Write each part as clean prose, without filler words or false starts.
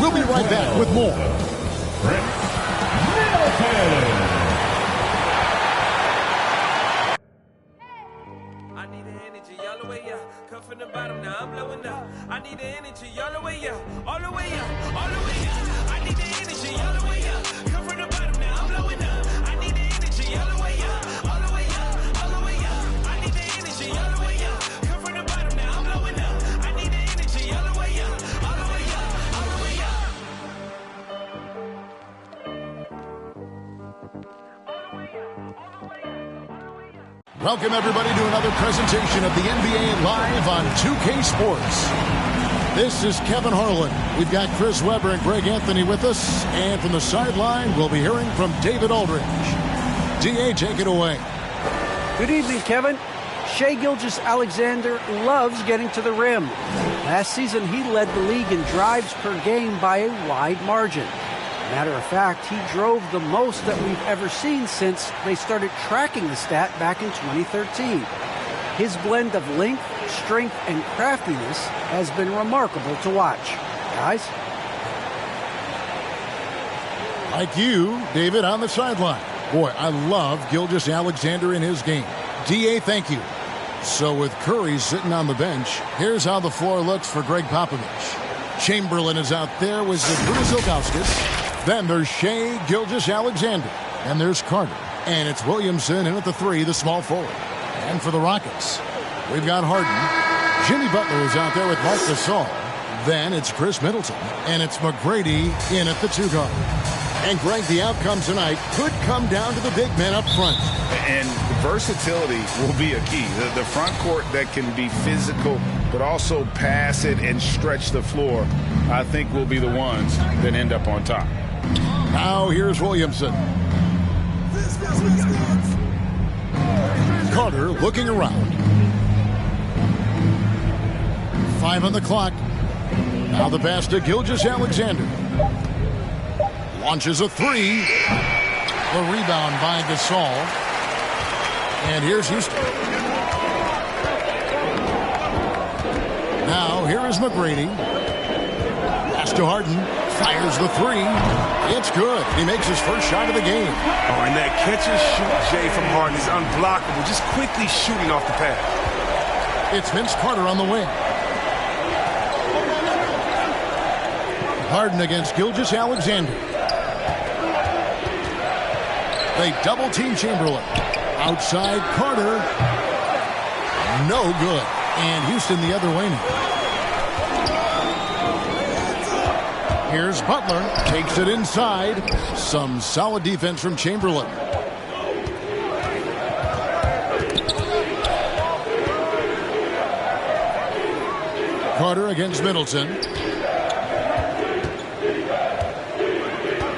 We'll be right back with more. I need the energy all the way up. Come from the bottom, now I'm blowing up. I need the energy all the way up, all the way up, all the way up. I need the energy all the way up. Come from the bottom, now I'm blowing up. I need the energy all the way up, all the way up, all the way up. I need the energy all the way up. Come from the bottom, now I'm blowing up. I need the energy all the way up, all the way up, all the way up. Welcome, everybody, to another presentation of the NBA Live on 2K Sports. This is Kevin Harlan. We've got Chris Webber and Greg Anthony with us. And from the sideline, we'll be hearing from David Aldridge. D.A., take it away. Good evening, Kevin. Shai Gilgeous-Alexander loves getting to the rim. Last season, he led the league in drives per game by a wide margin. Matter of fact, he drove the most that we've ever seen since they started tracking the stat back in 2013. His blend of length, strength, and craftiness has been remarkable to watch. Guys? Like you, David, on the sideline. Boy, I love Gilgeous-Alexander in his game. D.A., thank you. So with Curry sitting on the bench, here's how the floor looks for Greg Popovich. Chamberlain is out there with Zydrunas Ilgauskas. Then there's Shai Gilgeous-Alexander. And there's Carter. And it's Williamson in at the 3, the small forward. And for the Rockets, we've got Harden. Jimmy Butler is out there with Marc Gasol. Then it's Chris Middleton. And it's McGrady in at the 2 guard. And Greg, the outcome tonight could come down to the big men up front. And versatility will be a key. The front court that can be physical, but also pass it and stretch the floor, I think will be the ones that end up on top. Now here's Williamson. Carter looking around. 5 on the clock. Now the pass to Gilgeous-Alexander. Launches a 3. The rebound by Gasol. And here's Houston. Now here is McGrady. Pass to Harden. Fires the 3. It's good. He makes his first shot of the game. Oh, and that catch and shoot, Jay, from Harden is unblockable. Just quickly shooting off the pass. It's Vince Carter on the wing. Harden against Gilgeous-Alexander. They double-team Chamberlain. Outside Carter. No good. And Houston the other way now. Here's Butler. Takes it inside. Some solid defense from Chamberlain. Carter against Middleton.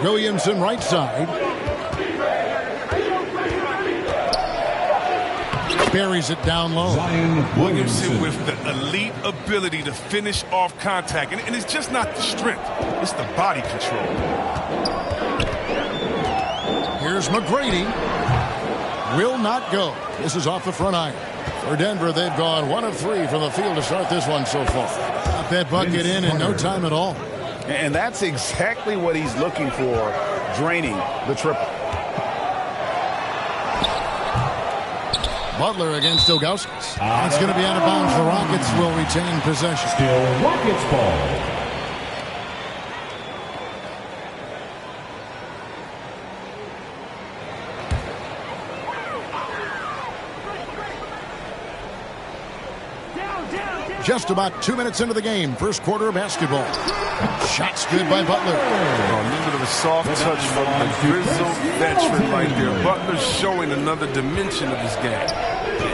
Williamson right side. Buries it down low. Williamson with the elite ability to finish off contact. And it's just not the strength. It's the body control. Here's McGrady. Will not go. This is off the front iron. For Denver, they've gone 1 of 3 from the field to start this one so far. Got that bucket in no time at all. And that's exactly what he's looking for, draining the triple. Butler against Ilgauskas. That's going to be out of bounds. The Rockets will retain possession. Still Rockets ball. Just about 2 minutes into the game. First quarter of basketball. Shots good by Butler. A little bit of a soft touch from the grizzled veteran right there. Butler showing another dimension of his game.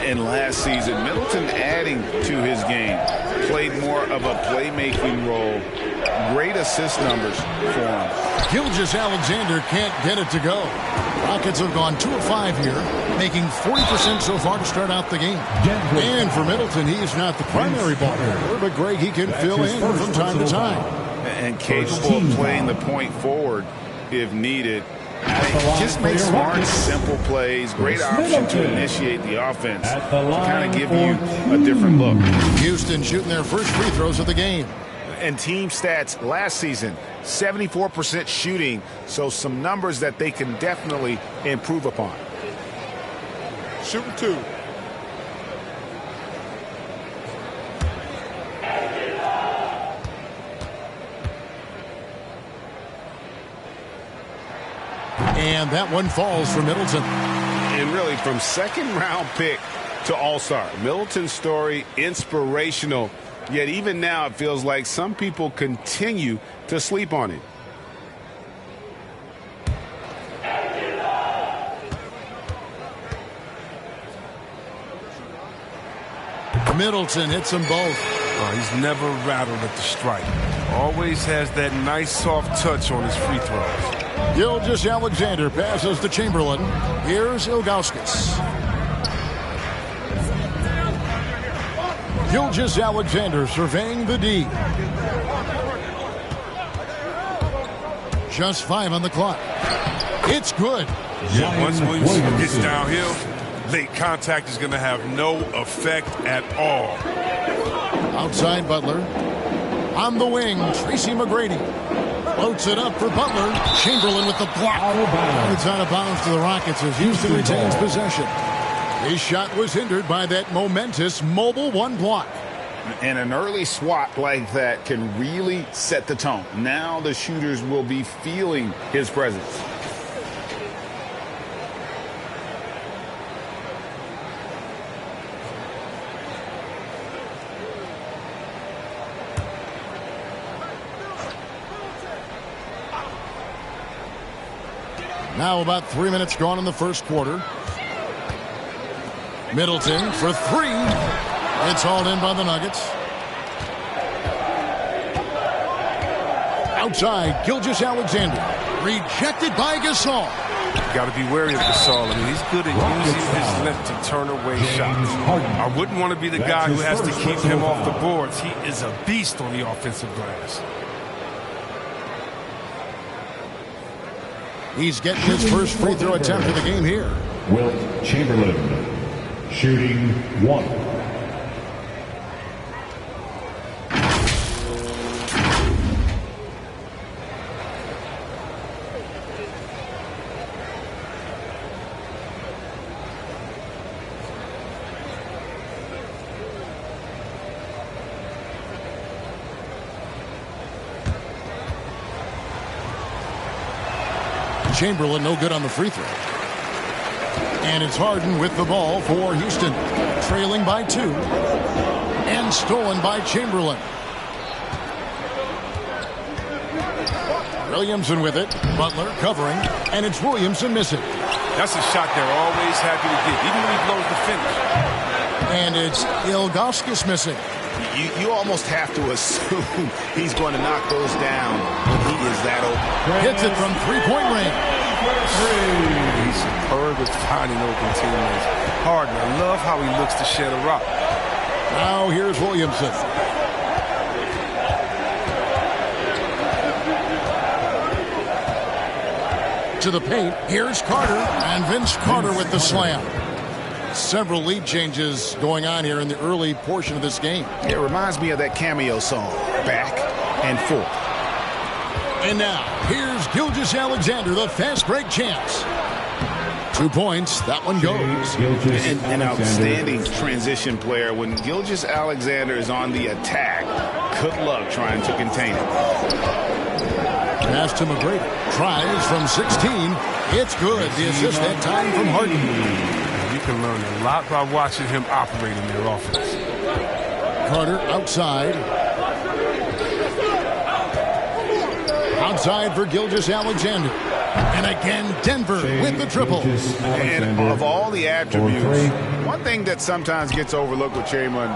And last season, Middleton adding to his game. Played more of a playmaking role. Great assist numbers for him. Gilgeous-Alexander can't get it to go. Rockets have gone 2 of 5 here, making 40% so far to start out the game. And for Middleton, he is not the primary ball handler, but Greg, he can fill in from time to time. And capable of playing the point forward if needed. Just make smart, simple plays. Great option to initiate the offense. To kind of give you a different look. Houston shooting their first free throws of the game. And team stats last season, 74% shooting, so some numbers that they can definitely improve upon. Shooting 2. And that one falls for Middleton. And really, from second-round pick to all-star, Middleton's story inspirational. Yet even now, it feels like some people continue to sleep on him. Middleton hits them both. Oh, he's never rattled at the strike. Always has that nice soft touch on his free throws. Gilgeous-Alexander passes to Chamberlain. Here's Ilgauskas. Gilgeous-Alexander surveying the D. Just 5 on the clock. It's good. Yeah, once Williamson gets downhill, late contact is going to have no effect at all. Outside Butler. On the wing, Tracy McGrady. Floats it up for Butler. Chamberlain with the block. It's out of bounds to the Rockets as Houston retains possession. His shot was hindered by that momentous mobile 1 block. And an early swat like that can really set the tone. Now the shooters will be feeling his presence. Now about 3 minutes gone in the first quarter. Middleton for 3. It's hauled in by the Nuggets. Outside, Gilgeous-Alexander. Rejected by Gasol. Got to be wary of Gasol. I mean, he's good at using his length to turn away shots. I wouldn't want to be the guy who has to keep him off the boards. He is a beast on the offensive glass. He's getting his first free throw attempt of the game here. Wilt Chamberlain, shooting 1. Chamberlain no good on the free throw. And it's Harden with the ball for Houston. Trailing by 2. And stolen by Chamberlain. Williamson with it. Butler covering. And it's Williamson missing. That's a shot they're always happy to get, even when he blows the finish. And it's Ilgauskas missing. You almost have to assume he's going to knock those down when he is that open. Hits it from 3-point range. He's superb at finding open teammates. Harden, I love how he looks to shed a rock. Now here's Williamson. To the paint. Here's Carter. And Vince Carter with the slam. Several lead changes going on here in the early portion of this game. It reminds me of that cameo song, Back and Forth. And now, here's Gilgeous-Alexander, the fast break champs. 2 points, that one goes. An outstanding transition player. When Gilgeous-Alexander is on the attack, good luck trying to contain him. Pass to McGrady. Tries from 16. It's good. The assist that time from Harden. You can learn a lot by watching him operate in their offense. Carter outside. Outside for Gilgeous-Alexander. And again, Denver with the triple. And of all the attributes, one thing that sometimes gets overlooked with Chamberlain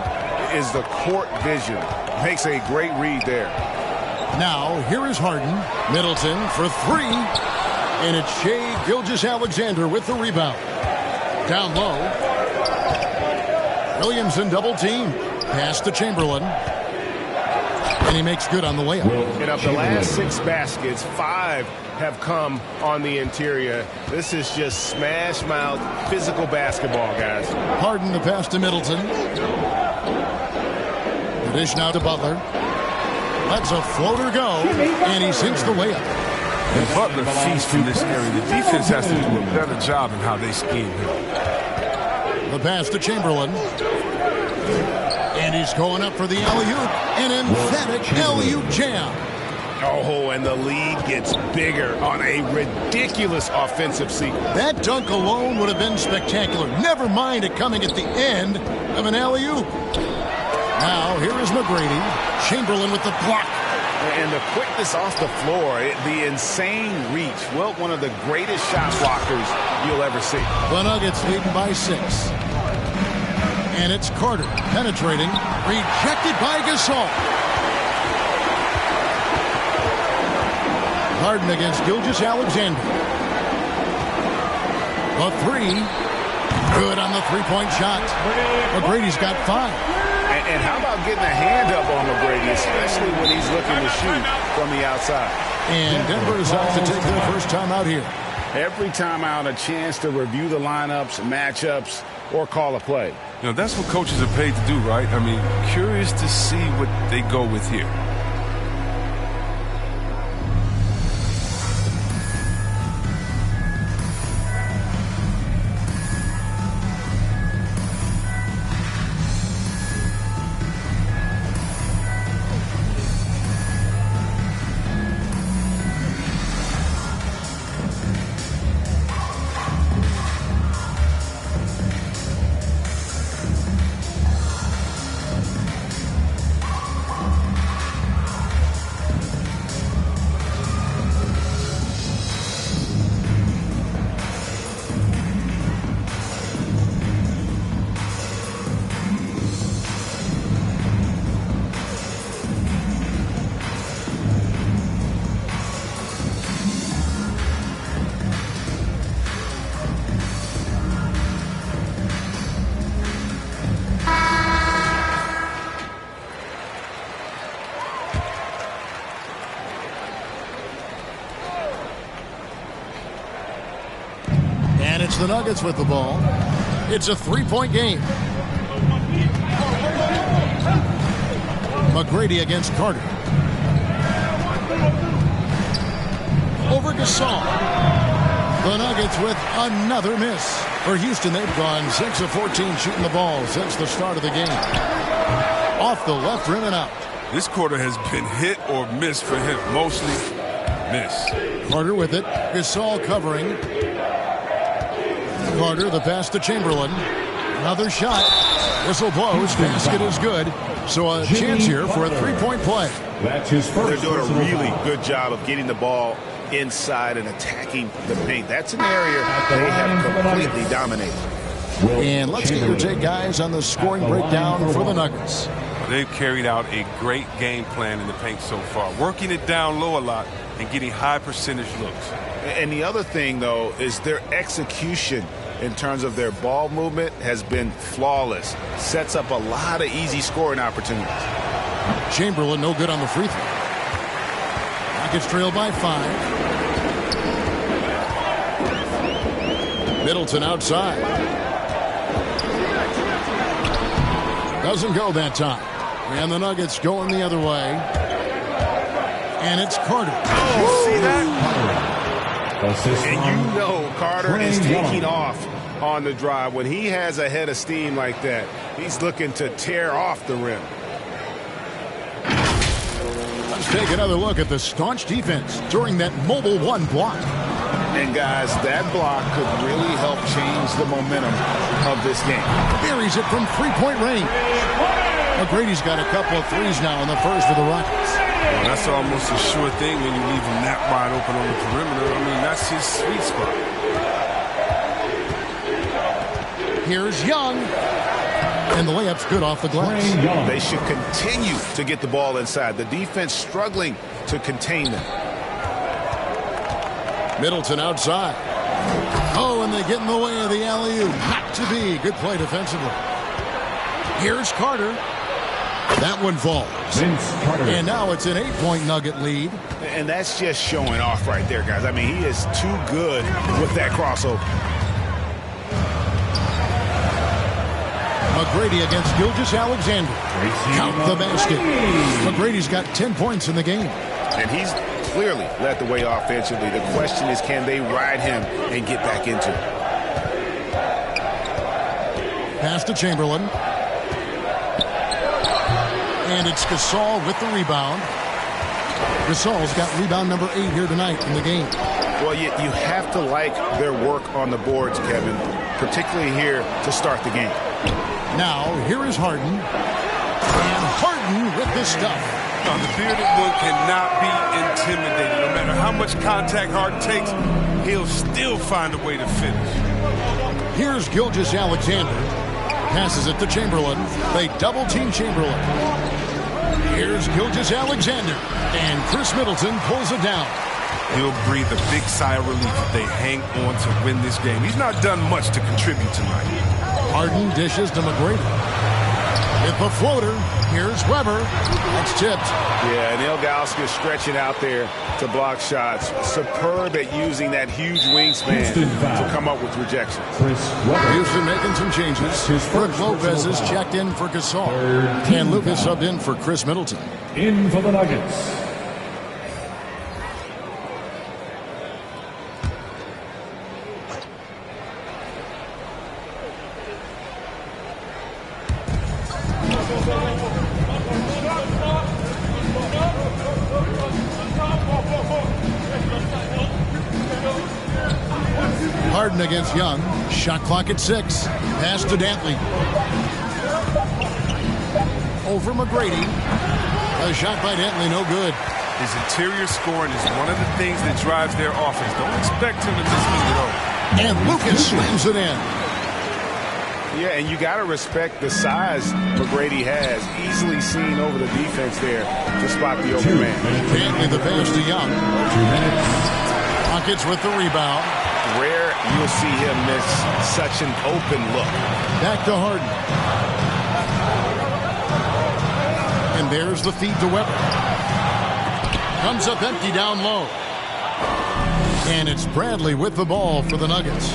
is the court vision. Makes a great read there. Now, here is Harden. Middleton for 3. And it's Shai Gilgeous-Alexander with the rebound. Down low. Williamson double team. Pass to Chamberlain. And he makes good on the layup. And of the last 6 baskets, 5 have come on the interior. This is just smash mouth physical basketball, guys. Harden the pass to Middleton. The dish now to Butler. Lets a floater go, and he sinks the layup. And Butler feeds from this area. The defense has to do a better job in how they scheme him. The pass to Chamberlain. And he's going up for the alley-oop. An emphatic alley-oop jam. Oh, and the lead gets bigger on a ridiculous offensive sequence. That dunk alone would have been spectacular. Never mind it coming at the end of an alley-oop. Now, here is McGrady. Chamberlain with the block. And the quickness off the floor, the insane reach. Well, one of the greatest shot blockers you'll ever see. The Nuggets leading by 6. And it's Carter penetrating. Rejected by Gasol. Harden against Gilgeous-Alexander. The 3. Good on the three-point shot. McGrady's got 5. And how about getting a hand up on McGrady, especially when he's looking to shoot from the outside. And Denver is out to take their first time out here. Every time out, a chance to review the lineups, matchups, or call a play. You know, that's what coaches are paid to do, right? I mean, curious to see what they go with here. The Nuggets with the ball. It's a three-point game. McGrady against Carter. Over Gasol. The Nuggets with another miss. For Houston, they've gone 6 of 14 shooting the ball since the start of the game. Off the left rim and out. This quarter has been hit or miss for him. Mostly miss. Carter with it. Gasol covering. Carter, the pass to Chamberlain. Another shot. Whistle blows. Basket is good. So a chance here for a three-point play. That's his first. They're doing a really good job of getting the ball inside and attacking the paint. That's an area they have completely dominated. And let's get your take, guys, on the scoring breakdown for the Nuggets. They've carried out a great game plan in the paint so far, working it down low a lot and getting high percentage looks. And the other thing, though, is their execution in terms of their ball movement has been flawless. Sets up a lot of easy scoring opportunities. Chamberlain no good on the free throw. Nuggets trail by 5. Middleton outside. Doesn't go that time. And the Nuggets going the other way. And it's Carter. Oh, see that? And you know Carter is taking off on the drive. When he has a head of steam like that, he's looking to tear off the rim. Let's take another look at the staunch defense during that mobile 1 block. And guys, that block could really help change the momentum of this game. Buries it from three-point range. McGrady's got a couple of threes now in the first for the Rockets. Well, that's almost a sure thing when you leave him that wide open on the perimeter. I mean, that's his sweet spot. Here's Young. And the layup's good off the glass. They should continue to get the ball inside. The defense struggling to contain them. Middleton outside. Oh, and they get in the way of the alley-oop. Not to be. Good play defensively. Here's Carter. That one falls. And now it's an 8-point Nugget lead. And that's just showing off right there, guys. I mean, he is too good with that crossover. McGrady against Gilgeous-Alexander. Count the basket. McGrady's got 10 points in the game. And he's clearly led the way offensively. The question is, can they ride him and get back into it? Pass to Chamberlain. And it's Gasol with the rebound. Gasol's got rebound number 8 here tonight in the game. Well, you have to like their work on the boards, Kevin, particularly here to start the game. Now, here is Harden. And Harden with this stuff. No, the bearded one cannot be intimidated. No matter how much contact Harden takes, he'll still find a way to finish. Here's Gilgeous-Alexander. Passes it to Chamberlain. They double-team Chamberlain. Here's Gilgeous-Alexander. And Chris Middleton pulls it down. He'll breathe a big sigh of relief if they hang on to win this game. He's not done much to contribute tonight. Harden dishes to McGrady. With the floater, here's Weber. That's tipped. Yeah, and Ilgauskas stretching out there to block shots. Superb at using that huge wingspan to come up with rejections. Houston making some changes. Brook Lopez is checked in for Gasol. And Lucas subbed in for Chris Middleton. In for the Nuggets. Harden against Young. Shot clock at 6. Pass to Dantley. Over McGrady. A shot by Dantley, no good. His interior scoring is one of the things that drives their offense. Don't expect him to miss it all. And Lucas slams it in. Yeah, and you got to respect the size McGrady has. Easily seen over the defense there to spot the open man. Dantley the pass to Young. 2 minutes. Rockets with the rebound. Rare you'll see him miss such an open look. Back to Harden. And there's the feed to Weber. Comes up empty down low. And it's Bradley with the ball for the Nuggets.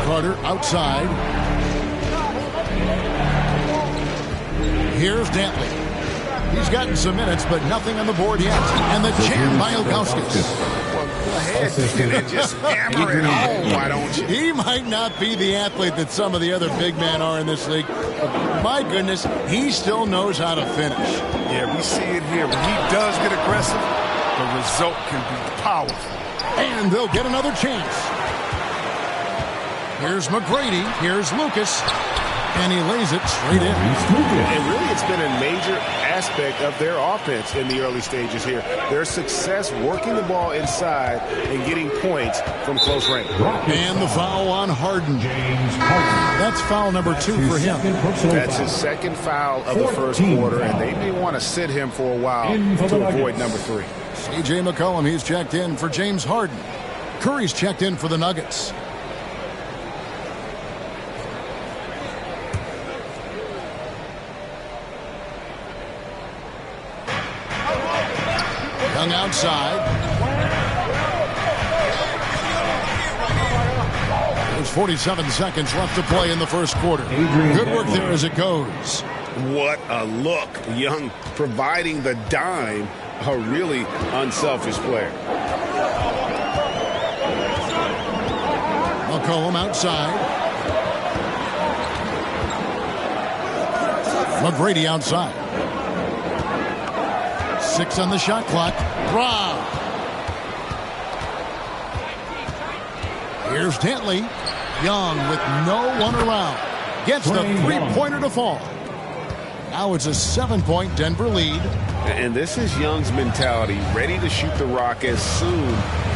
Carter outside. Here's Dantley. He's gotten some minutes, but nothing on the board yet. And the jam by Ilgauskas. Well, go ahead and just hammer it home, why don't you? He might not be the athlete that some of the other big men are in this league. But my goodness, he still knows how to finish. Yeah, we see it here. When he does get aggressive, the result can be powerful. And they'll get another chance. Here's McGrady. Here's Lucas. And he lays it straight in. And really, it's been a major aspect of their offense in the early stages here. Their success working the ball inside and getting points from close range. And the foul on Harden. That's foul number 2 for him. That's his second foul of the first quarter, and they may want to sit him for a while to avoid number 3. C.J. McCollum, he's checked in for James Harden. Curry's checked in for the Nuggets. Young outside. There's 47 seconds left to play in the first quarter. Good work there as it goes. What a look. Young providing the dime. A really unselfish player. McCollum outside. McGrady outside. 6 on the shot clock. Rob. Here's Dantley. Young with no one around. Gets the three-pointer to fall. Now it's a 7-point Denver lead. And this is Young's mentality, ready to shoot the rock as soon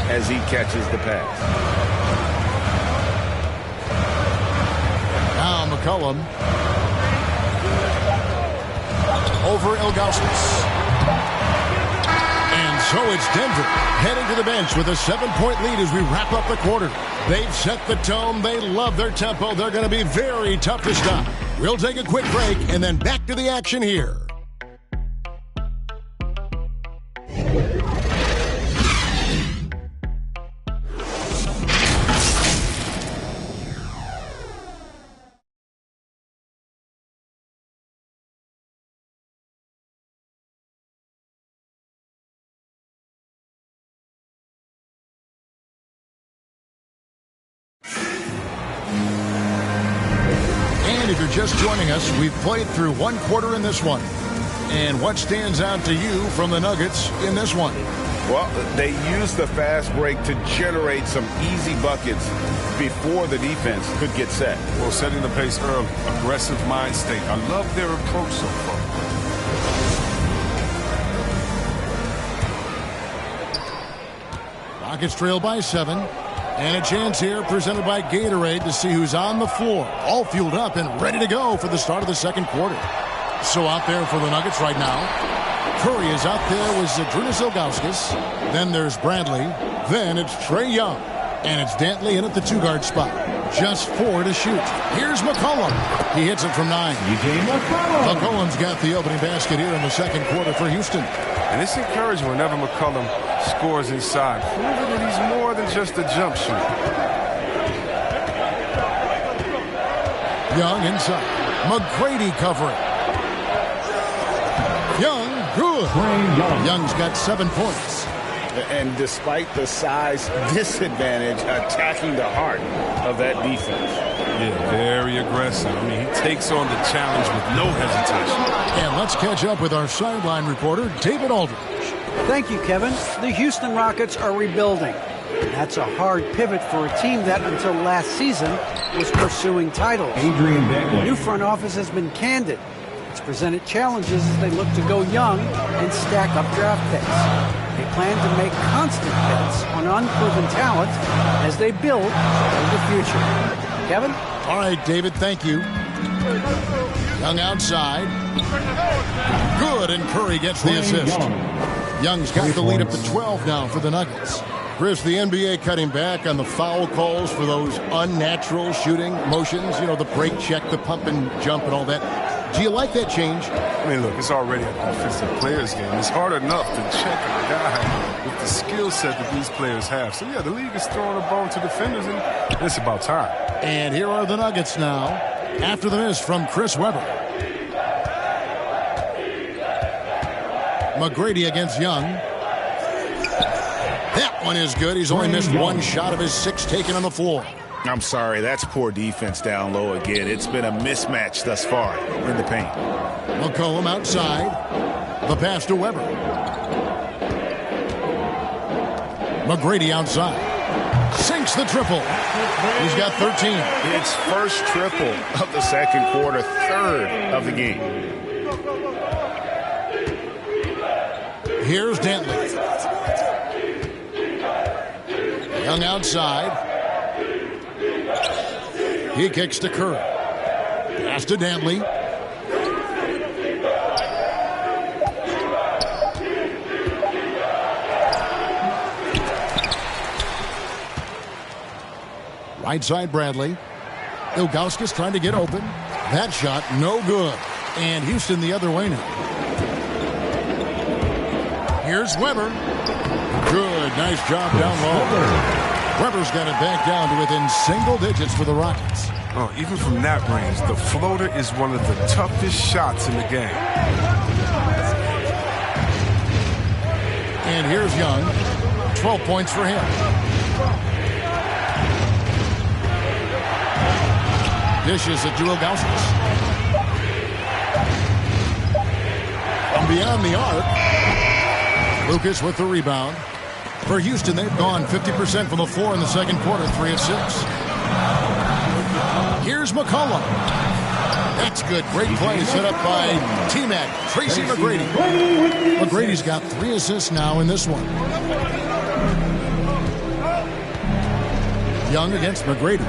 as he catches the pass. Now McCollum. Over Ilgauskas. And so it's Denver heading to the bench with a 7-point lead as we wrap up the quarter. They've set the tone. They love their tempo. They're going to be very tough to stop. We'll take a quick break and then back to the action here. if you're just joining us, we've played through one quarter in this one. And what stands out to you from the Nuggets in this one? Well, they used the fast break to generate some easy buckets before the defense could get set. Well, setting the pace early, aggressive mind state. I love their approach so far. Rockets trail by 7. And a chance here presented by Gatorade to see who's on the floor. All fueled up and ready to go for the start of the second quarter. So out there for the Nuggets right now, Curry is out there with Ilgauskas. Then there's Bradley. Then it's Trae Young. And it's Dantley in at the 2-guard spot. Just 4 to shoot. Here's McCollum. He hits it from 9. McCollum's got the opening basket here in the second quarter for Houston. And it's encouraging whenever McCollum scores inside, proving that he's more than just a jump shooter. Young inside. McGrady covering. Young, good. Young's got 7 points. And despite the size disadvantage, attacking the heart of that defense. Yeah, very aggressive. I mean, he takes on the challenge with no hesitation. And let's catch up with our sideline reporter, David Aldridge. Thank you, Kevin. The Houston Rockets are rebuilding. That's a hard pivot for a team that, until last season, was pursuing titles. The new front office has been candid. It's presented challenges as they look to go young and stack up draft picks. They plan to make constant bets on unproven talent as they build for the future. Kevin? All right, David, thank you. Young outside. Good, and Curry gets the assist. Young's got the lead up to 12 now for the Nuggets. Chris, the NBA cutting back on the foul calls for those unnatural shooting motions. You know, the break check, the pump and jump and all that. Do you like that change? I mean, look, it's already an offensive player's game. It's hard enough to check a guy with the skill set that these players have. So, yeah, the league is throwing a bone to defenders, and it's about time. And here are the Nuggets now after the miss from Chris Webber. McGrady against Young. That one is good. He's only missed 1 shot of his 6 taken on the floor. I'm sorry, that's poor defense down low again. It's been a mismatch thus far in the paint. McCollum outside. The pass to Webber. McGrady outside. Sinks the triple. He's got 13. It's first triple of the second quarter, 3rd of the game. Here's Dantley. Young outside. He kicks to Curry. Pass to Dantley. Right side Bradley. Ilgauskas trying to get open. That shot no good. And Houston the other way now. Here's Webber. Good. Nice job down low. Webber's got it back down to within single digits for the Rockets. Oh, even from that range, the floater is one of the toughest shots in the game. And here's Young. 12 points for him. Dishes it to Ilgauskas. From beyond the arc. Lucas with the rebound. For Houston, they've gone 50% from the floor in the second quarter, 3 of 6. Here's McCollum. That's good. Great play set up by T-Mac, Tracy McGrady. McGrady's got 3 assists now in this one. Young against McGrady.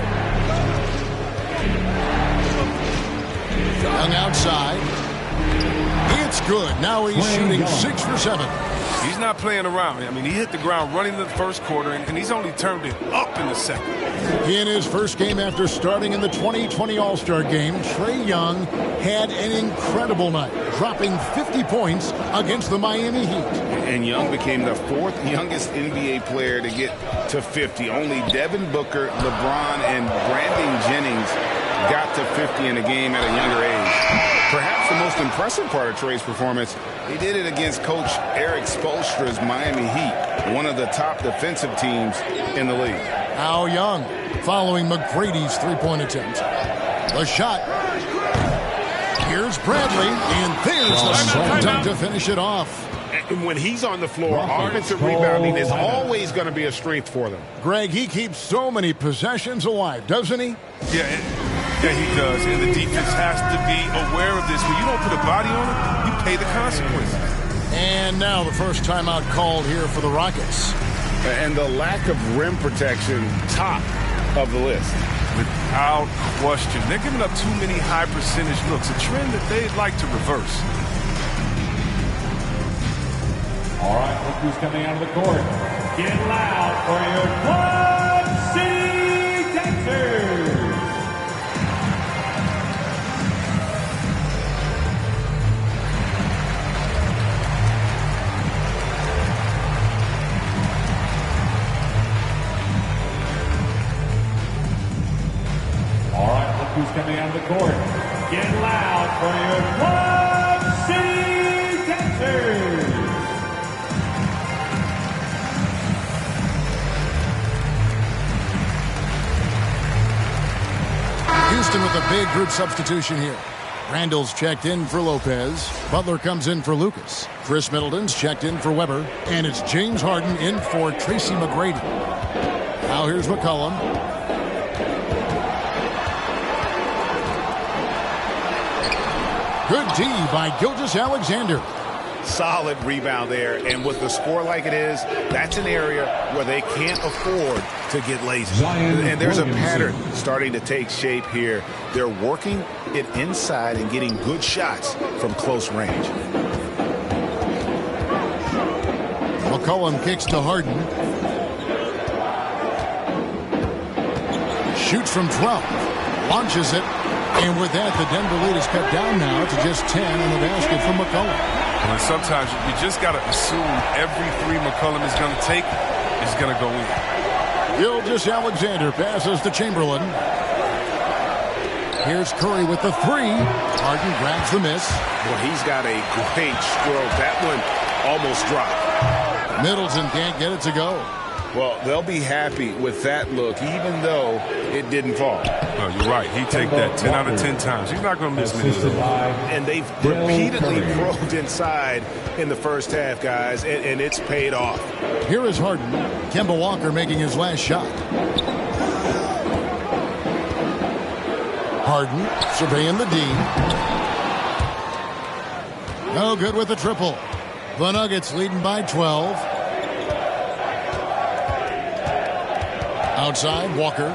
Young outside. It's good. Now he's shooting 6 for 7. He's not playing around. I mean, he hit the ground running the first quarter, and he's only turned it up in the second. In his first game after starting in the 2020 All-Star game, Trae Young had an incredible night, dropping 50 points against the Miami Heat. And Young became the 4th youngest NBA player to get to 50. Only Devin Booker, LeBron, and Brandon Jennings got to 50 in a game at a younger age. Perhaps the most impressive part of Trae's performance, he did it against Coach Eric Spoelstra's Miami Heat, one of the top defensive teams in the league. Now Young following McGrady's 3-point attempt. The shot Here's Bradley, and there's the slam dunk to finish it off. And when he's on the floor, offensive rebounding is always going to be a strength for them. Greg, he keeps so many possessions alive, doesn't he? Yeah, he does. And the defense has to be aware of this. When you don't put a body on it, you pay the consequences. And now the first timeout called here for the Rockets. And the lack of rim protection, top of the list. Without question. They're giving up too many high percentage looks, a trend that they'd like to reverse. All right, look who's coming out of the court. Get loud for your Club City Dancers. All right, look who's coming out of the court. Get loud for your Club City Dancers. Houston with a big group substitution here. Randall's checked in for Lopez. Butler comes in for Lucas. Chris Middleton's checked in for Weber. And it's James Harden in for Tracy McGrady. Now here's McCollum. Good D by Gilgeous-Alexander. Solid rebound there, and with the score like it is, that's an area where they can't afford to get lazy. And there's a pattern starting to take shape here. They're working it inside and getting good shots from close range. McCollum kicks to Harden. Shoots from 12. Launches it. And with that, the Denver lead is cut down now to just 10 on the basket from McCollum. And sometimes you just got to assume every three McCollum is going to take is going to go in. Gilgeous-Alexander passes to Chamberlain. Here's Curry with the three. Harden grabs the miss. Well, he's got a great stroke. That one almost dropped. Middleton can't get it to go. Well, they'll be happy with that look, even though it didn't fall. Oh, you're right. He'd take that 10 out of 10 times. He's not going to miss many of those. And they've repeatedly probed inside in the first half, guys, and it's paid off. Here is Harden. Kemba Walker making his last shot. Harden surveying the D. No good with the triple. The Nuggets leading by 12. Outside, Walker.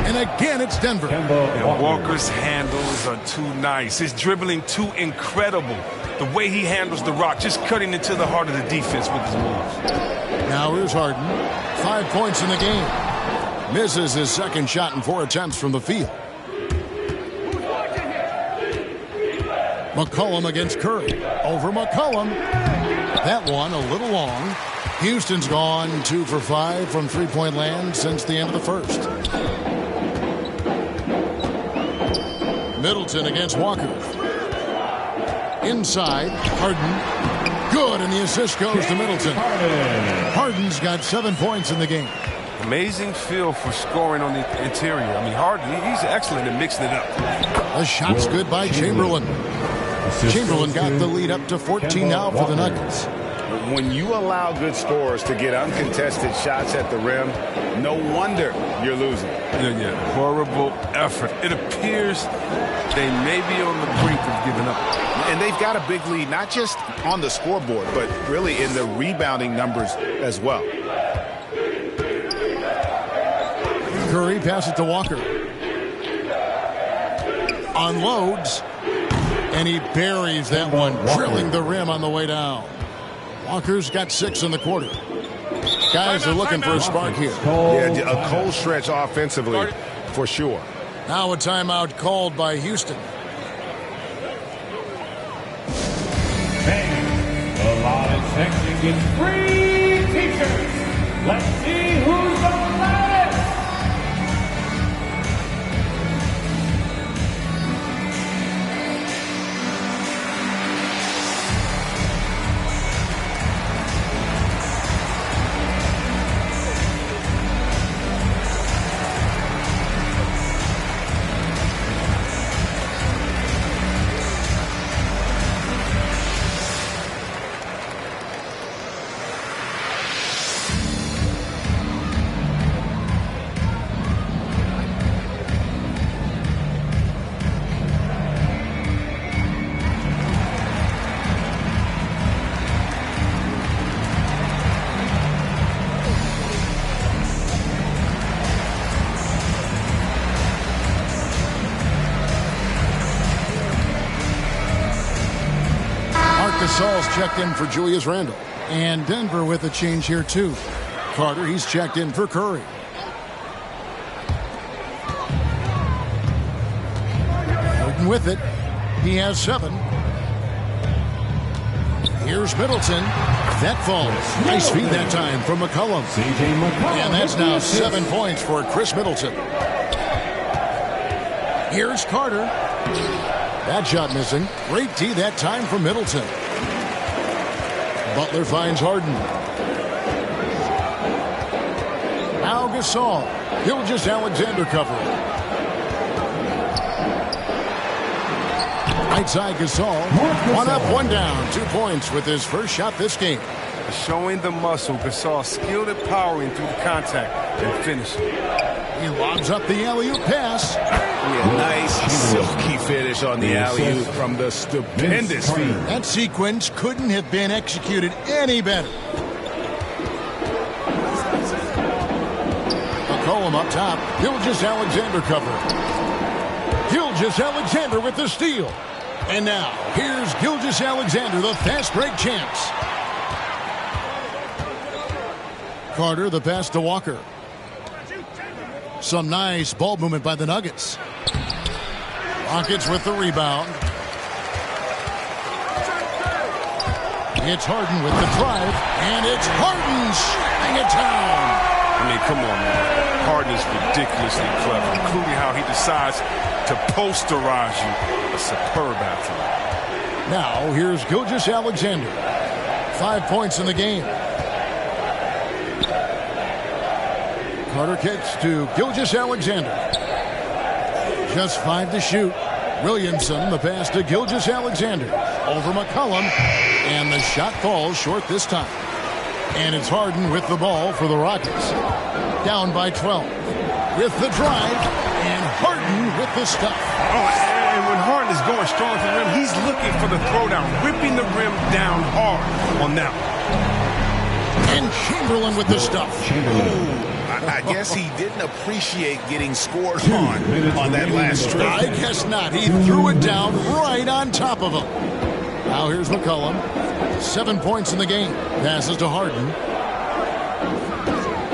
And again, it's Denver. And Walker's handles are too nice. His dribbling too incredible. The way he handles the rock, just cutting into the heart of the defense with his moves. Now here's Harden. 5 points in the game. Misses his second shot in 4 attempts from the field. McCollum against Curry. Over McCollum. That one a little long. Houston's gone 2 for 5 from three-point land since the end of the first. Middleton against Walker. Inside, Harden. Good, and the assist goes to Middleton. Harden's got 7 points in the game. Amazing feel for scoring on the interior. I mean, Harden, he's excellent at mixing it up. The shot's good by Chamberlain. Chamberlain got the lead up to 14 now for the Nuggets. When you allow good scorers to get uncontested shots at the rim, no wonder you're losing. Yeah. Horrible effort. It appears they may be on the brink of giving up. And they've got a big lead, not just on the scoreboard, but really in the rebounding numbers as well. Curry passes to Walker. Unloads. And he buries that one, drilling the rim on the way down. Walker's got 6 in the quarter. Guys are looking for a spark here. Yeah, a cold stretch offensively, for sure. Now a timeout called by Houston. The Live section gets free t-shirts. Let's see who's the loudest. checked in for Julius Randle. And Denver with a change here, too. Carter, he's checked in for Curry. Harden with it. He has 7. Here's Middleton. That falls. Nice feed that time from McCollum. And that's now 7 points for Chris Middleton. Here's Carter. That shot missing. Great D that time from Middleton. Butler finds Harden. Now Gasol. Gilgeous-Alexander covering. Right side Gasol. 1 up, 1 down. 2 points with his first shot this game. Showing the muscle. Gasol skilled at powering through the contact and finishing. He lobs up the alley-oop pass. Yeah, nice silky finish on the alley-oop from the stupendous feed. That sequence couldn't have been executed any better. McCollum up top. Gilgeous-Alexander covering. Gilgeous-Alexander with the steal. And now, here's Gilgeous-Alexander, the fast break champs. Carter, the pass to Walker. Some nice ball movement by the Nuggets. Rockets with the rebound. It's Harden with the drive, and it's Harden shutting it down. I mean, come on, man. Harden is ridiculously clever, including how he decides to posterize you. A superb athlete. Now, here's Gilgeous-Alexander. 5 points in the game. Carter kicks to Gilgeous-Alexander. Just 5 to shoot. Williamson, the pass to Gilgeous-Alexander. Over McCollum. And the shot falls short this time. And it's Harden with the ball for the Rockets. Down by 12. With the drive. And Harden with the stuff. Oh, and when Harden is going strong to the rim, he's looking for the throwdown. Whipping the rim down hard on that one. And Chamberlain with the stuff. I guess he didn't appreciate getting scored on that last strike. I guess not. He threw it down right on top of him. Now here's McCollum. 7 points in the game. Passes to Harden.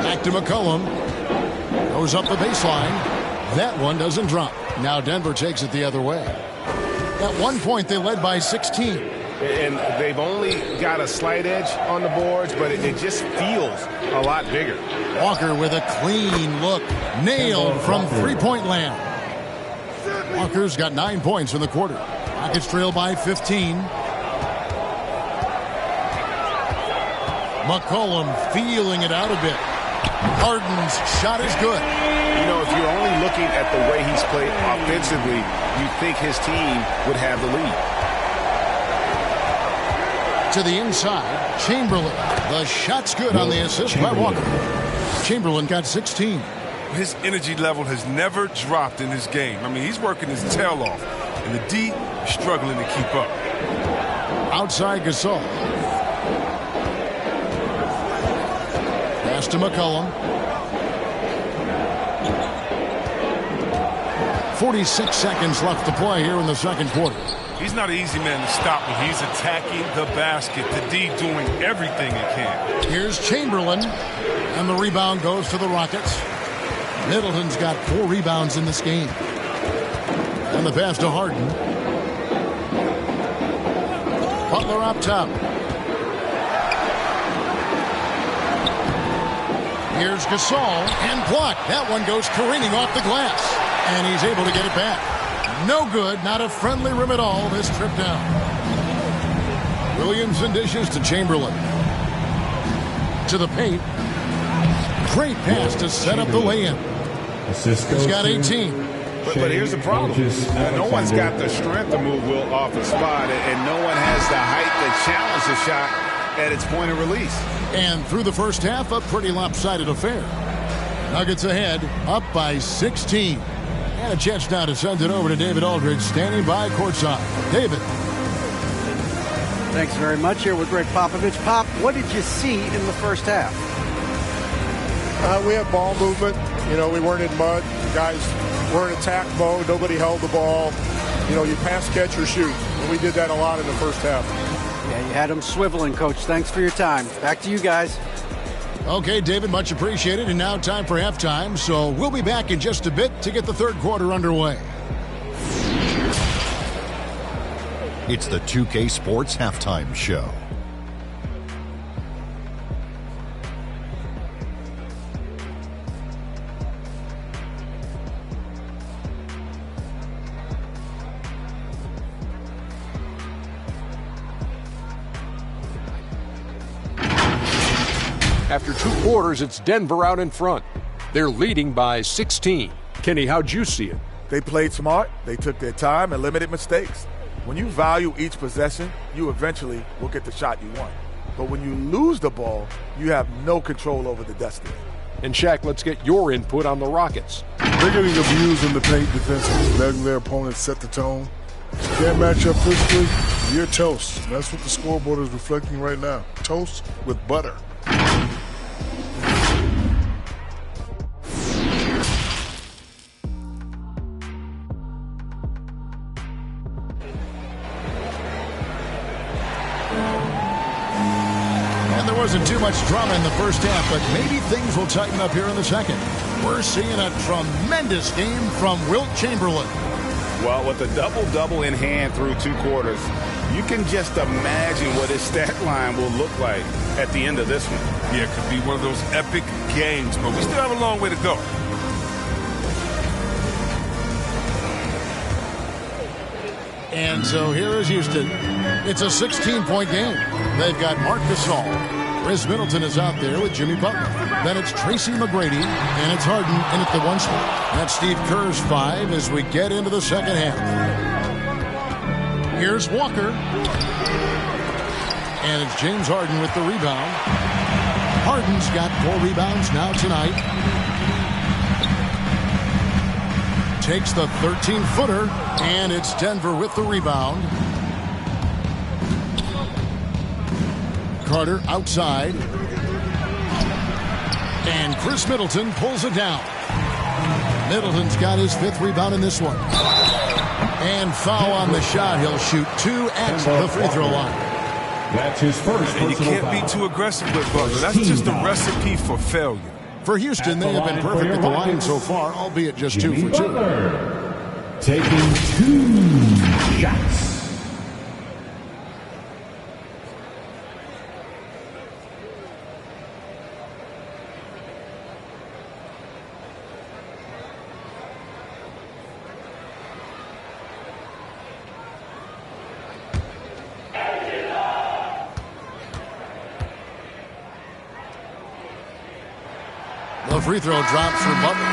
Back to McCollum. Goes up the baseline. That one doesn't drop. Now Denver takes it the other way. At one point, they led by 16. And they've only got a slight edge on the boards, but it just feels a lot bigger. Walker with a clean look. Nailed from three-point land. Walker's got 9 points in the quarter. Rockets trail by 15. McCollum feeling it out a bit. Harden's shot is good. You know, if you're only looking at the way he's played offensively, you think his team would have the lead. To the inside, Chamberlain. The shot's good on the assist by Walker. Chamberlain got 16. His energy level has never dropped in this game. I mean, he's working his tail off, and the D is struggling to keep up. Outside Gasol. Pass to McCollum. 46 seconds left to play here in the second quarter. He's not an easy man to stop when he's attacking the basket. The D doing everything it can. Here's Chamberlain, and the rebound goes to the Rockets. Middleton's got 4 rebounds in this game. And the pass to Harden. Butler up top. Here's Gasol, and blocked. That one goes careening off the glass. And he's able to get it back. No good, not a friendly rim at all this trip down. Williamson dishes to Chamberlain. To the paint. Great pass to set up the lay-in. He's got 18. But here's the problem. No one's got the strength to move Will off the spot, and no one has the height to challenge the shot at its point of release. And through the first half, a pretty lopsided affair. Nuggets ahead, up by 16. And a chance now to send it over to David Aldridge, standing by courtside. David. Thanks very much. Here with Greg Popovich. Pop, what did you see in the first half? We had ball movement. You know, we weren't in mud. Guys were in attack mode. Nobody held the ball. You know, you pass, catch, or shoot. And we did that a lot in the first half. Yeah, you had him swiveling, Coach. Thanks for your time. Back to you guys. Okay, David, much appreciated. And now time for halftime. So we'll be back in just a bit to get the third quarter underway. It's the 2K Sports Halftime Show. After 2 quarters, it's Denver out in front. They're leading by 16. Kenny, how'd you see it? They played smart, they took their time and limited mistakes. When you value each possession, you eventually will get the shot you want. But when you lose the ball, you have no control over the destiny. And Shaq, let's get your input on the Rockets. They're getting abused in the paint defensively, letting their opponents set the tone. If you can't match up physically, you're toast. And that's what the scoreboard is reflecting right now. Toast with butter. Wasn't too much drama in the first half, but maybe things will tighten up here in the second. We're seeing a tremendous game from Wilt Chamberlain. Well, with a double-double in hand through 2 quarters, you can just imagine what his stat line will look like at the end of this one. Yeah, it could be one of those epic games, but we still have a long way to go. And so here is Houston. It's a 16-point game. They've got Marc Gasol. Chris Middleton is out there with Jimmy Butler. Then it's Tracy McGrady, and it's Harden in at the 1 spot. That's Steve Kerr's 5 as we get into the second half. Here's Walker. And it's James Harden with the rebound. Harden's got 4 rebounds now tonight. Takes the 13-footer, and it's Denver with the rebound. Carter outside. And Chris Middleton pulls it down. Middleton's got his 5th rebound in this one. And foul on the shot. He'll shoot 2 at the free throw line. That's his first. And you can't be too aggressive with Butler. That's just a recipe for failure. For Houston, they have been perfect at the line so far, albeit just 2 for 2. Taking 2 shots. The free throw drops for Butler.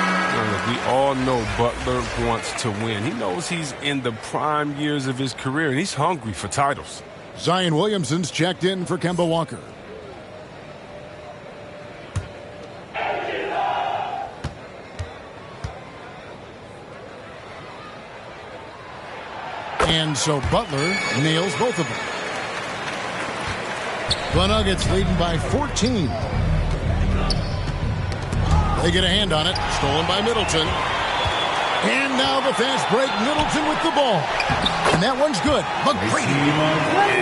We all know Butler wants to win. He knows he's in the prime years of his career, and he's hungry for titles. Zion Williamson's checked in for Kemba Walker. And so Butler nails both of them. The Nuggets leading by 14. They get a hand on it. Stolen by Middleton. And now the fast break. Middleton with the ball. And that one's good. McGrady.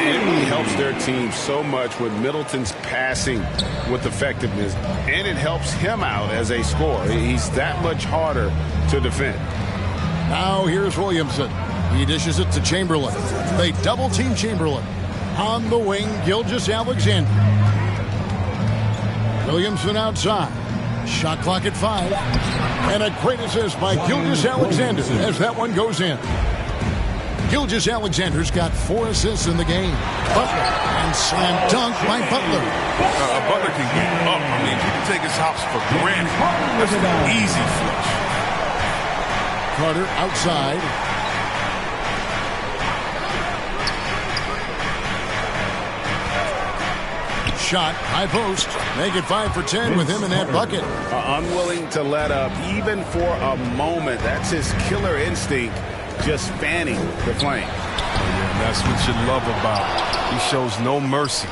It really helps their team so much with Middleton's passing with effectiveness. And it helps him out as a scorer. He's that much harder to defend. Now here's Williamson. He dishes it to Chamberlain. They double-team Chamberlain. On the wing, Gilgeous-Alexander. Williamson outside. Shot clock at 5. And a great assist by Gilgeous-Alexander as that one goes in. Gilgeous-Alexander's got 4 assists in the game. Butler and slam dunk by Butler. Butler can get up. I mean, people take his hops for granted. That's an easy flush. Carter outside. Shot, high post. Make it 5 for 10 with him in that bucket. Unwilling to let up even for a moment. That's his killer instinct, just fanning the flame. Yeah, that's what you love about him. He shows no mercy,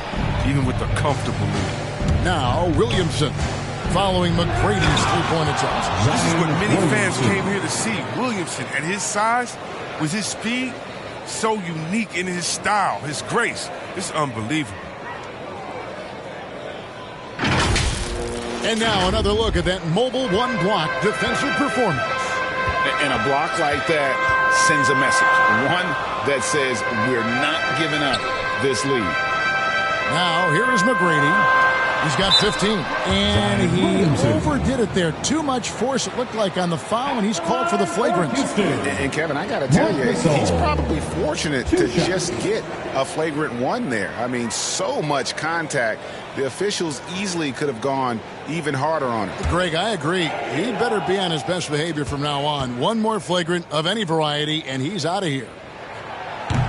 even with the comfortable lead. Now Williamson following McGrady's three-point attempt. This is what many fans came here to see. Williamson, at his size, with his speed, So unique in his style, his grace. It's unbelievable. And now another look at that mobile one-block defensive performance. And a block like that sends a message. One that says we're not giving up this lead. Now, here is McGrady. He's got 15. And he overdid it there. Too much force, it looked like, on the foul, and he's called for the flagrant. And Kevin, I got to tell you, he's probably fortunate to just get a flagrant one there. I mean, so much contact. The officials easily could have gone even harder on it. Greg, I agree. He better be on his best behavior from now on. One more flagrant of any variety, and he's out of here.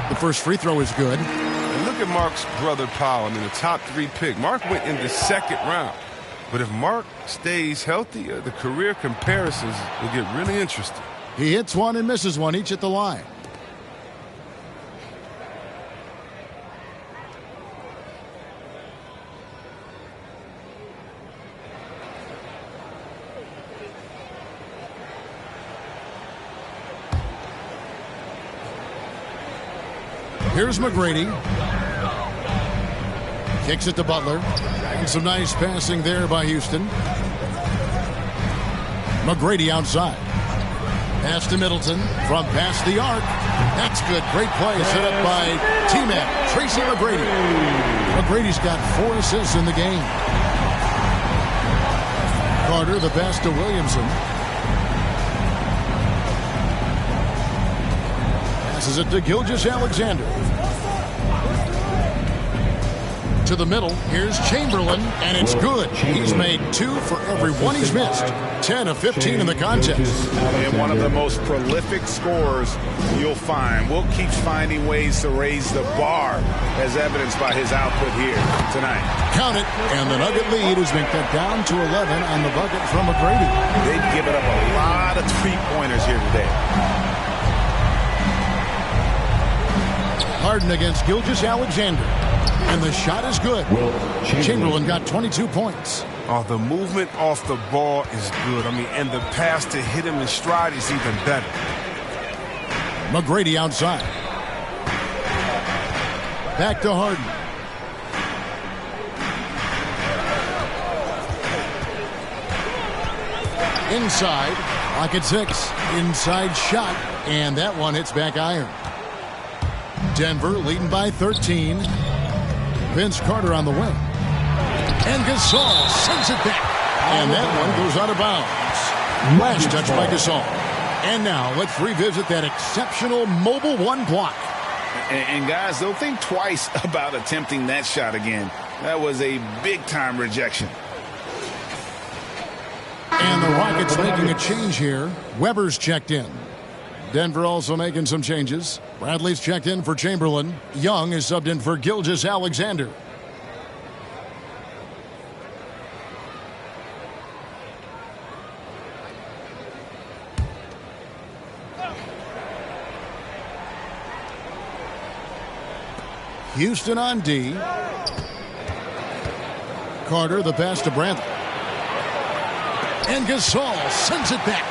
The first free throw is good. And look at Mark's brother Powell. I mean, the top 3 pick. Mark went in the second round. But if Mark stays healthy, the career comparisons will get really interesting. He hits one and misses one, each at the line. Here's McGrady. Kicks it to Butler. And some nice passing there by Houston. McGrady outside. Pass to Middleton from past the arc. That's good. Great play set up by T-Mac, Tracy McGrady. McGrady's got 4 assists in the game. Carter, the pass to Williamson. Passes it to Gilgeous-Alexander. To the middle, here's Chamberlain, and it's good. He's made 2 for every one he's missed. 10 of 15 in the contest. And one of the most prolific scorers you'll find. Will keeps finding ways to raise the bar, as evidenced by his output here tonight. Count it, and the Nugget lead has been cut down to 11 on the bucket from McGrady. They've given up a lot of three-pointers here today. Harden against Gilgeous-Alexander. And the shot is good. Chamberlain got 22 points. Oh, the movement off the ball is good. I mean, and the pass to hit him in stride is even better. McGrady outside. Back to Harden. Inside. Pocket 6. Inside shot. And that one hits back iron. Denver leading by 13. Vince Carter on the wing. And Gasol sends it back. And that one goes out of bounds. Last touch by Gasol. And now let's revisit that exceptional mobile one block. And guys, they'll think twice about attempting that shot again. That was a big-time rejection. And the Rockets making a change here. Weber's checked in. Denver also making some changes. Bradley's checked in for Chamberlain. Young is subbed in for Gilgeous-Alexander. Houston on D. Carter, the pass to Bradley. And Gasol sends it back.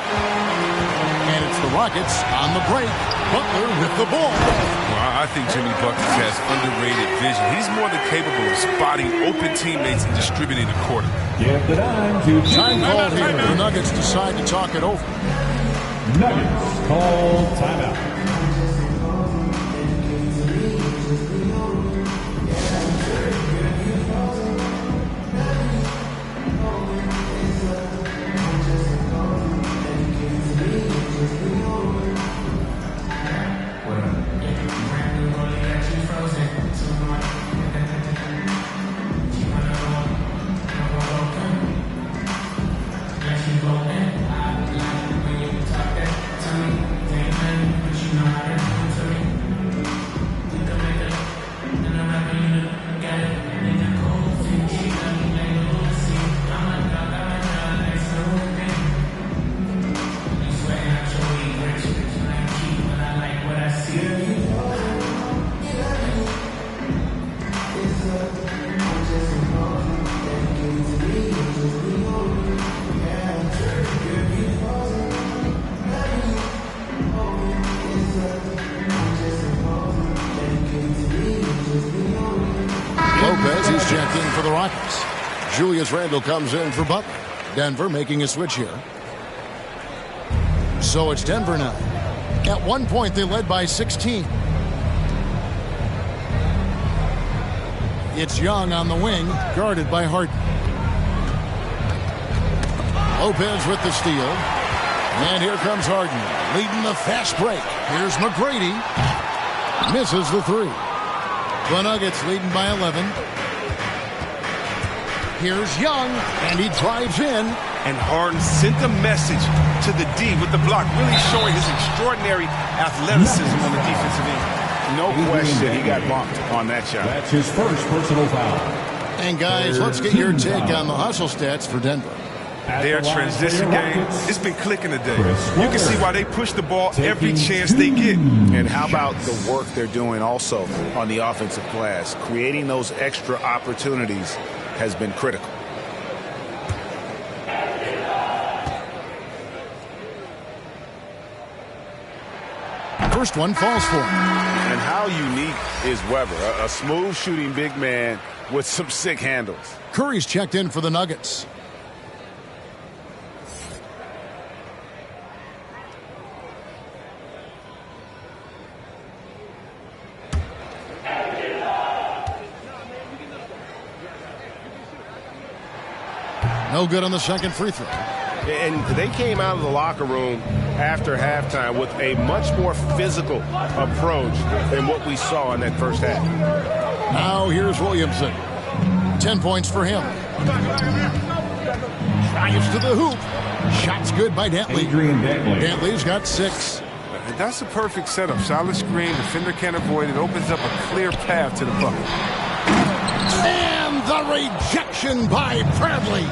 And it's the Rockets on the break. Butler with the ball. Well, I think Jimmy Buckets has underrated vision. He's more than capable of spotting open teammates and distributing the quarter. Time called here. The Nuggets decide to talk it over. Nuggets call timeout. for the Rockets. Julius Randle comes in for Butler. Denver making a switch here. So it's Denver now. At one point, they led by 16. It's Young on the wing, guarded by Harden. Lopez with the steal. And here comes Harden, leading the fast break. Here's McGrady. Misses the three. The Nuggets leading by 11. Here's Young, and he drives in. And Harden sent a message to the D with the block, really showing his extraordinary athleticism on the defensive end. No question he got bumped on that shot. That's his first personal foul. And guys, let's get your take on the hustle stats for Denver. Their transition game, it's been clicking today. You can see why they push the ball every chance they get. And how about the work they're doing also on the offensive glass? Creating those extra opportunities has been critical. First one falls for him. And how unique is Weber? A smooth shooting big man with some sick handles. Curry's checked in for the Nuggets. No good on the second free throw. And they came out of the locker room after halftime with a much more physical approach than what we saw in that first half. Now here's Williamson. 10 points for him. Drives to the hoop. Shot's good by Dantley. Dantley's got 6. And that's a perfect setup. Solid screen, defender can't avoid it. Opens up a clear path to the bucket. And the rejection by Bradley.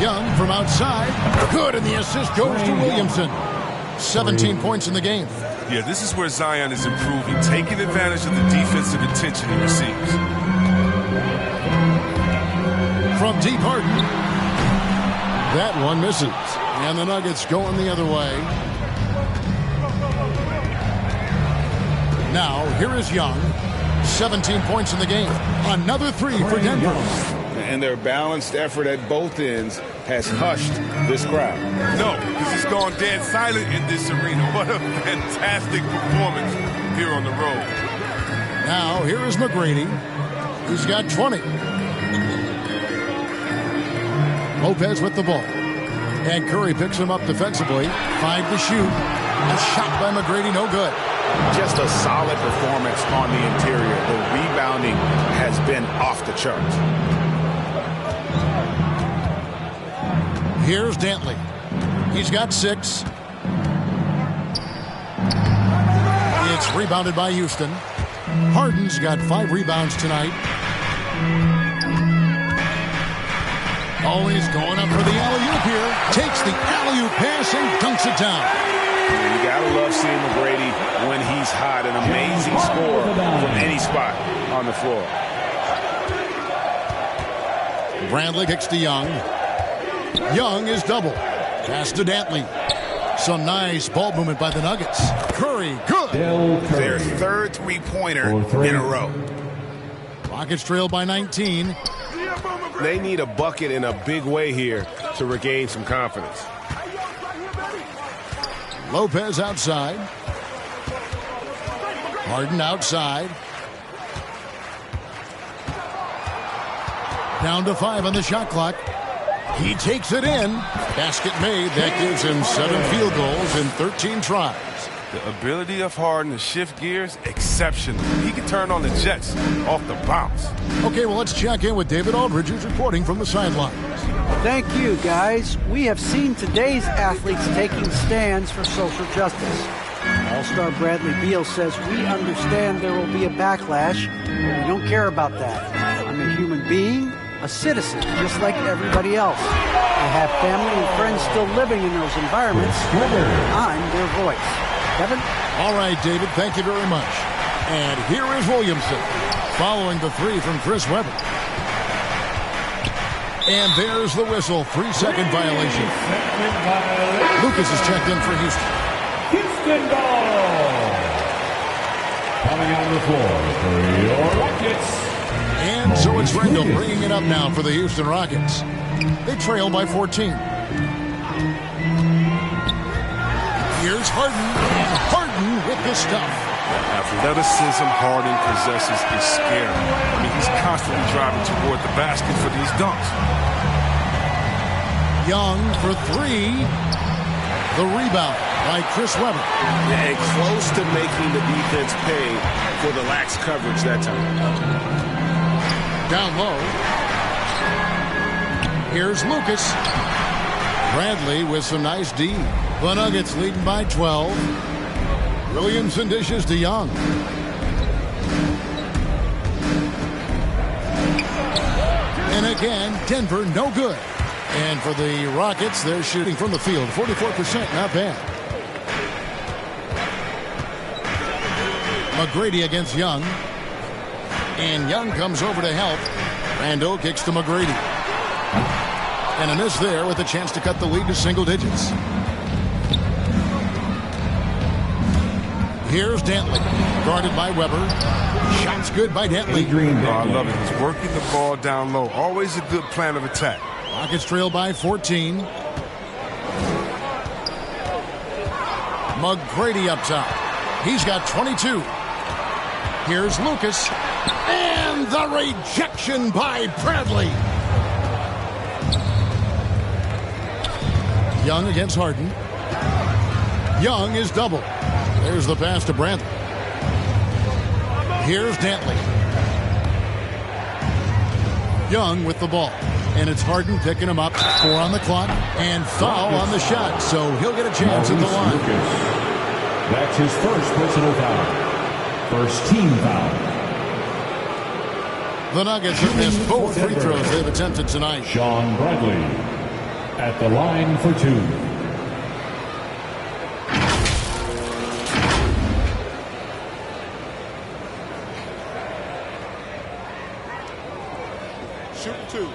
Young from outside. Good, and the assist goes to Williamson. 17 points in the game. Yeah, this is where Zion is improving, taking advantage of the defensive attention he receives. From deep, Harden. That one misses. And the Nuggets going the other way. Now, here is Young. 17 points in the game. Another 3 for Denver. And their balanced effort at both ends has hushed this crowd. No, because it's gone dead silent in this arena. What a fantastic performance here on the road. Now, here is McGrady. He's got 20. Lopez with the ball. And Curry picks him up defensively. 5 to shoot. A shot by McGrady, no good. Just a solid performance on the interior. The rebounding has been off the charts. Here's Dantley. He's got 6. It's rebounded by Houston. Harden's got 5 rebounds tonight. Oh, he's going up for the alley-oop here. Takes the alley-oop pass and dunks it down. You gotta love seeing McGrady when he's hot. An amazing score from any spot on the floor. Bradley kicks to Young. Young is double. Pass to Dantley. Some nice ball movement by the Nuggets. Curry, good. Their third three-pointer in a row. Rockets trail by 19. They need a bucket in a big way here to regain some confidence. Lopez outside. Harden outside. Down to 5 on the shot clock. He takes it in. Basket made. That gives him 7 field goals in 13 tries. The ability of Harden to shift gears, exceptional. He can turn on the Jets off the bounce. Okay, well, let's check in with David Aldridge, who's reporting from the sidelines. Thank you, guys. We have seen today's athletes taking stands for social justice. All-star Bradley Beal says, we understand there will be a backlash, but we don't care about that. I'm a human being, a citizen, just like everybody else. I have family and friends still living in those environments. I'm their voice. Kevin? All right, David, thank you very much. And here is Williamson, following the 3 from Chris Webber. And there's the whistle, 3-second violation. Lucas is checked in for Houston. Houston ball. Coming out on the floor for your Rockets, And so it's Randall bringing it up now for the Houston Rockets. They trail by 14. Here's Harden, and Harden with the stuff. Athleticism Harden possesses is scary. I mean, he's constantly driving toward the basket for these dunks. Young for three. The rebound by Chris Webber. And close to making the defense pay for the lax coverage that time. Down low. Here's Lucas. Bradley with some nice D. The Nuggets leading by 12. Williamson dishes to Young. And again, Denver no good. And for the Rockets, they're shooting from the field. 44%, not bad. McGrady against Young. And Young comes over to help. Randall kicks to McGrady. And a miss there with a chance to cut the lead to single digits. Here's Dantley, guarded by Webber. Shots good by Dantley. Oh, I love it. He's working the ball down low. Always a good plan of attack. Rockets trail by 14. McGrady up top. He's got 22. Here's Lucas. And the rejection by Bradley. Young against Harden. Young is double. There's the pass to Bradley. Here's Dantley. Young with the ball. And it's Harden picking him up. 4 on the clock. And foul on the shot. So he'll get a chance at the line. That's his first personal foul. First team foul. The Nuggets have missed both free throws they've attempted tonight. Sean Bradley at the line for 2. Shooting 2.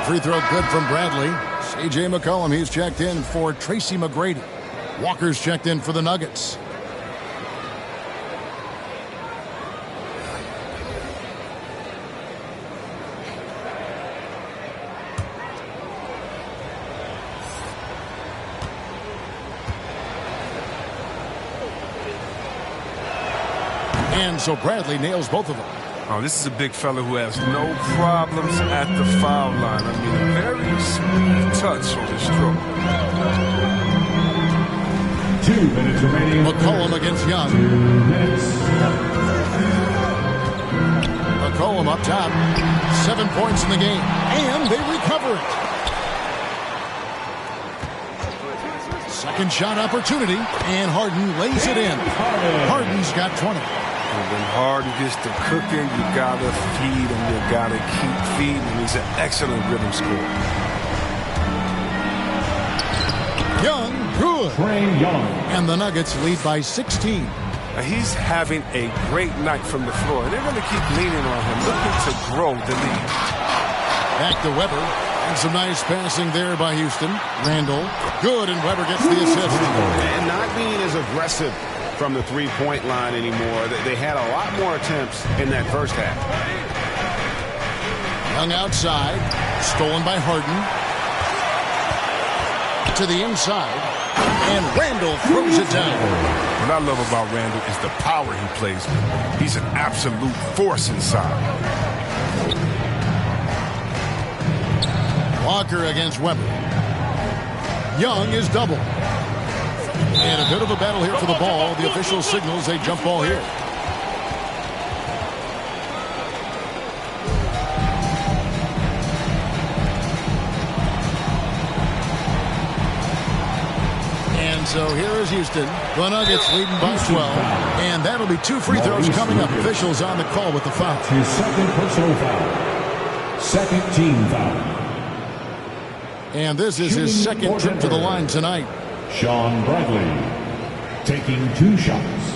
Free throw good from Bradley. C.J. McCollum, he's checked in for Tracy McGrady. Walker's checked in for the Nuggets. And so Bradley nails both of them. Oh, this is a big fella who has no problems at the foul line. I mean, a very smooth touch on the stroke. 2 minutes remaining. McCollum against Young. 2 minutes. McCollum up top. 7 points in the game. And they recover it. Second shot opportunity. And Harden lays it in. Harden's got 20. And when Harden gets to cooking, you gotta feed him. You gotta keep feeding him. He's an excellent rhythm scorer. Young, good. Trae Young. And the Nuggets lead by 16. Now, he's having a great night from the floor. And they're going to keep leaning on him, looking to grow the lead. Back to Webber. And some nice passing there by Houston. Randall, good, and Webber gets the assist. And not being as aggressive from the three-point line anymore. They had a lot more attempts in that first half. Young outside, stolen by Harden. To the inside, and Randall throws it down. What I love about Randall is the power he plays with. He's an absolute force inside. Walker against Webber. Young is double. And a bit of a battle here for the ball. The official signals a jump ball here. And so here is Houston. The Nuggets leading by 12. And that'll be 2 free throws coming up. Officials on the call with the foul. His second personal foul. Second team foul. And this is his second trip to the line tonight. Sean Bradley taking 2 shots.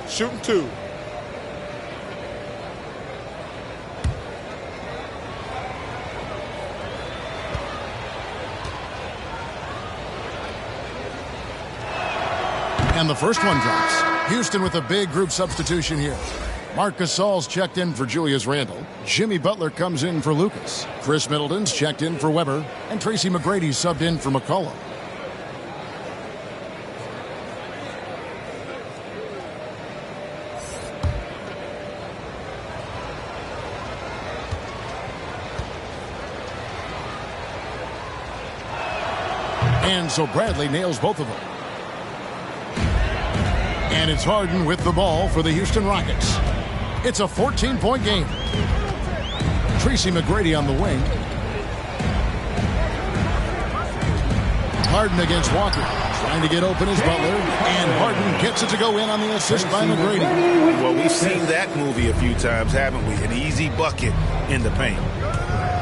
Shooting 2. And the first one drops. Houston with a big group substitution here. Marc Gasol's checked in for Julius Randle. Jimmy Butler comes in for Lucas. Chris Middleton's checked in for Weber. And Tracy McGrady subbed in for McCollum. And so Bradley nails both of them. And it's Harden with the ball for the Houston Rockets. It's a 14-point game. Tracy McGrady on the wing. Harden against Walker. Trying to get open is Butler. And Harden gets it to go in on the assist by McGrady. Well, we've seen that movie a few times, haven't we? An easy bucket in the paint.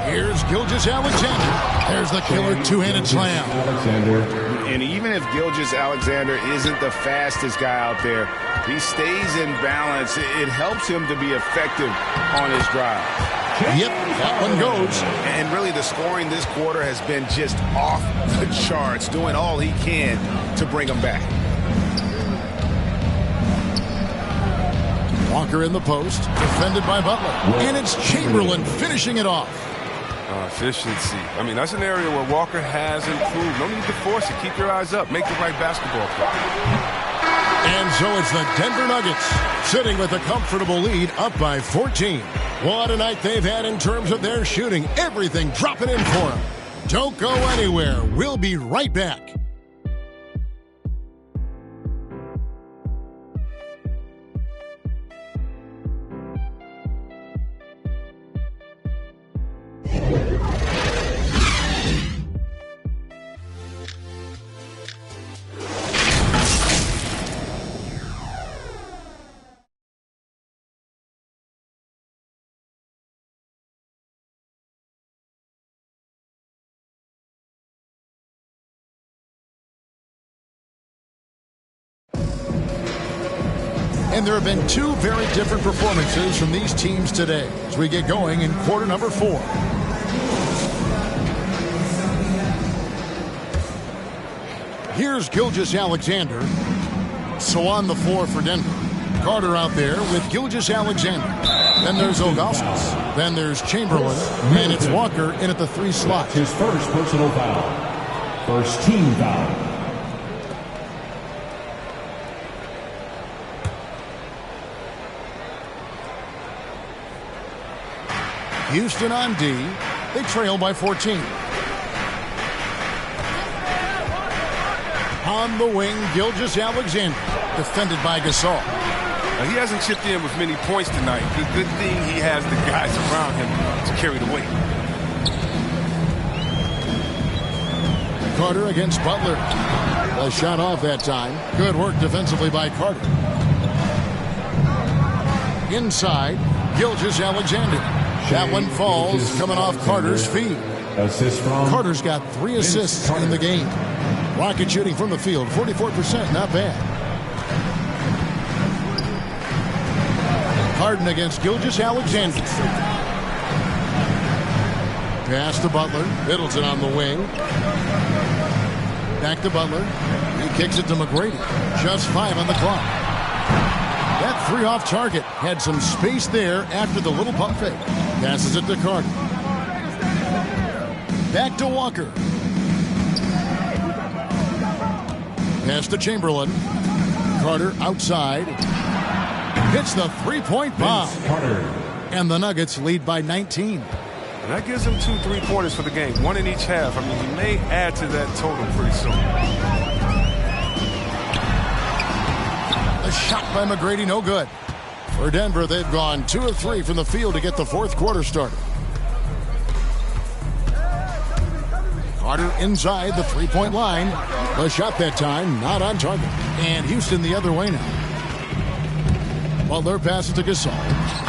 Here's Gilgeous-Alexander. There's the killer two-handed slam. And even if Gilgeous-Alexander isn't the fastest guy out there, he stays in balance. It helps him to be effective on his drive. Yep, that one goes. And really the scoring this quarter has been just off the charts, doing all he can to bring them back. Walker in the post, defended by Butler. And it's Chamberlain finishing it off. Efficiency. I mean, that's an area where Walker has improved. No need to force it. Keep your eyes up. Make the right basketball play. And so it's the Denver Nuggets sitting with a comfortable lead up by 14. What a night they've had in terms of their shooting. Everything dropping in for them. Don't go anywhere. We'll be right back. And there have been two very different performances from these teams today as we get going in quarter number 4. Here's Gilgeous-Alexander. So on the floor for Denver. Carter out there with Gilgeous-Alexander. Then there's Augustus. Then there's Chamberlain. And it's Walker in at the 3 slot. His first personal foul. First team foul. Houston on D. They trail by 14. On the wing, Gilgeous-Alexander. Defended by Gasol. Now, he hasn't chipped in with many points tonight. Good thing he has the guys around him to carry the weight. Carter against Butler. A shot off that time. Good work defensively by Carter. Inside, Gilgeous-Alexander. That one falls coming off Carter's feet. Carter's got 3 assists in the game. Rocket shooting from the field, 44%, not bad. Harden against Gilgeous-Alexander. Pass to Butler. Middleton on the wing. Back to Butler. He kicks it to McGrady. Just 5 on the clock. That 3 off target had some space there after the little pump fake. Passes it to Carter. Back to Walker. Pass to Chamberlain. Carter outside. Hits the 3-point bomb. And the Nuggets lead by 19. And that gives him 2 3-pointers for the game. 1 in each half. I mean, he may add to that total pretty soon. A shot by McGrady, no good. For Denver, they've gone 2 of 3 from the field to get the 4th quarter started. Carter inside the 3-point line. The shot that time, not on target. And Houston the other way now. Butler passes to Gasol.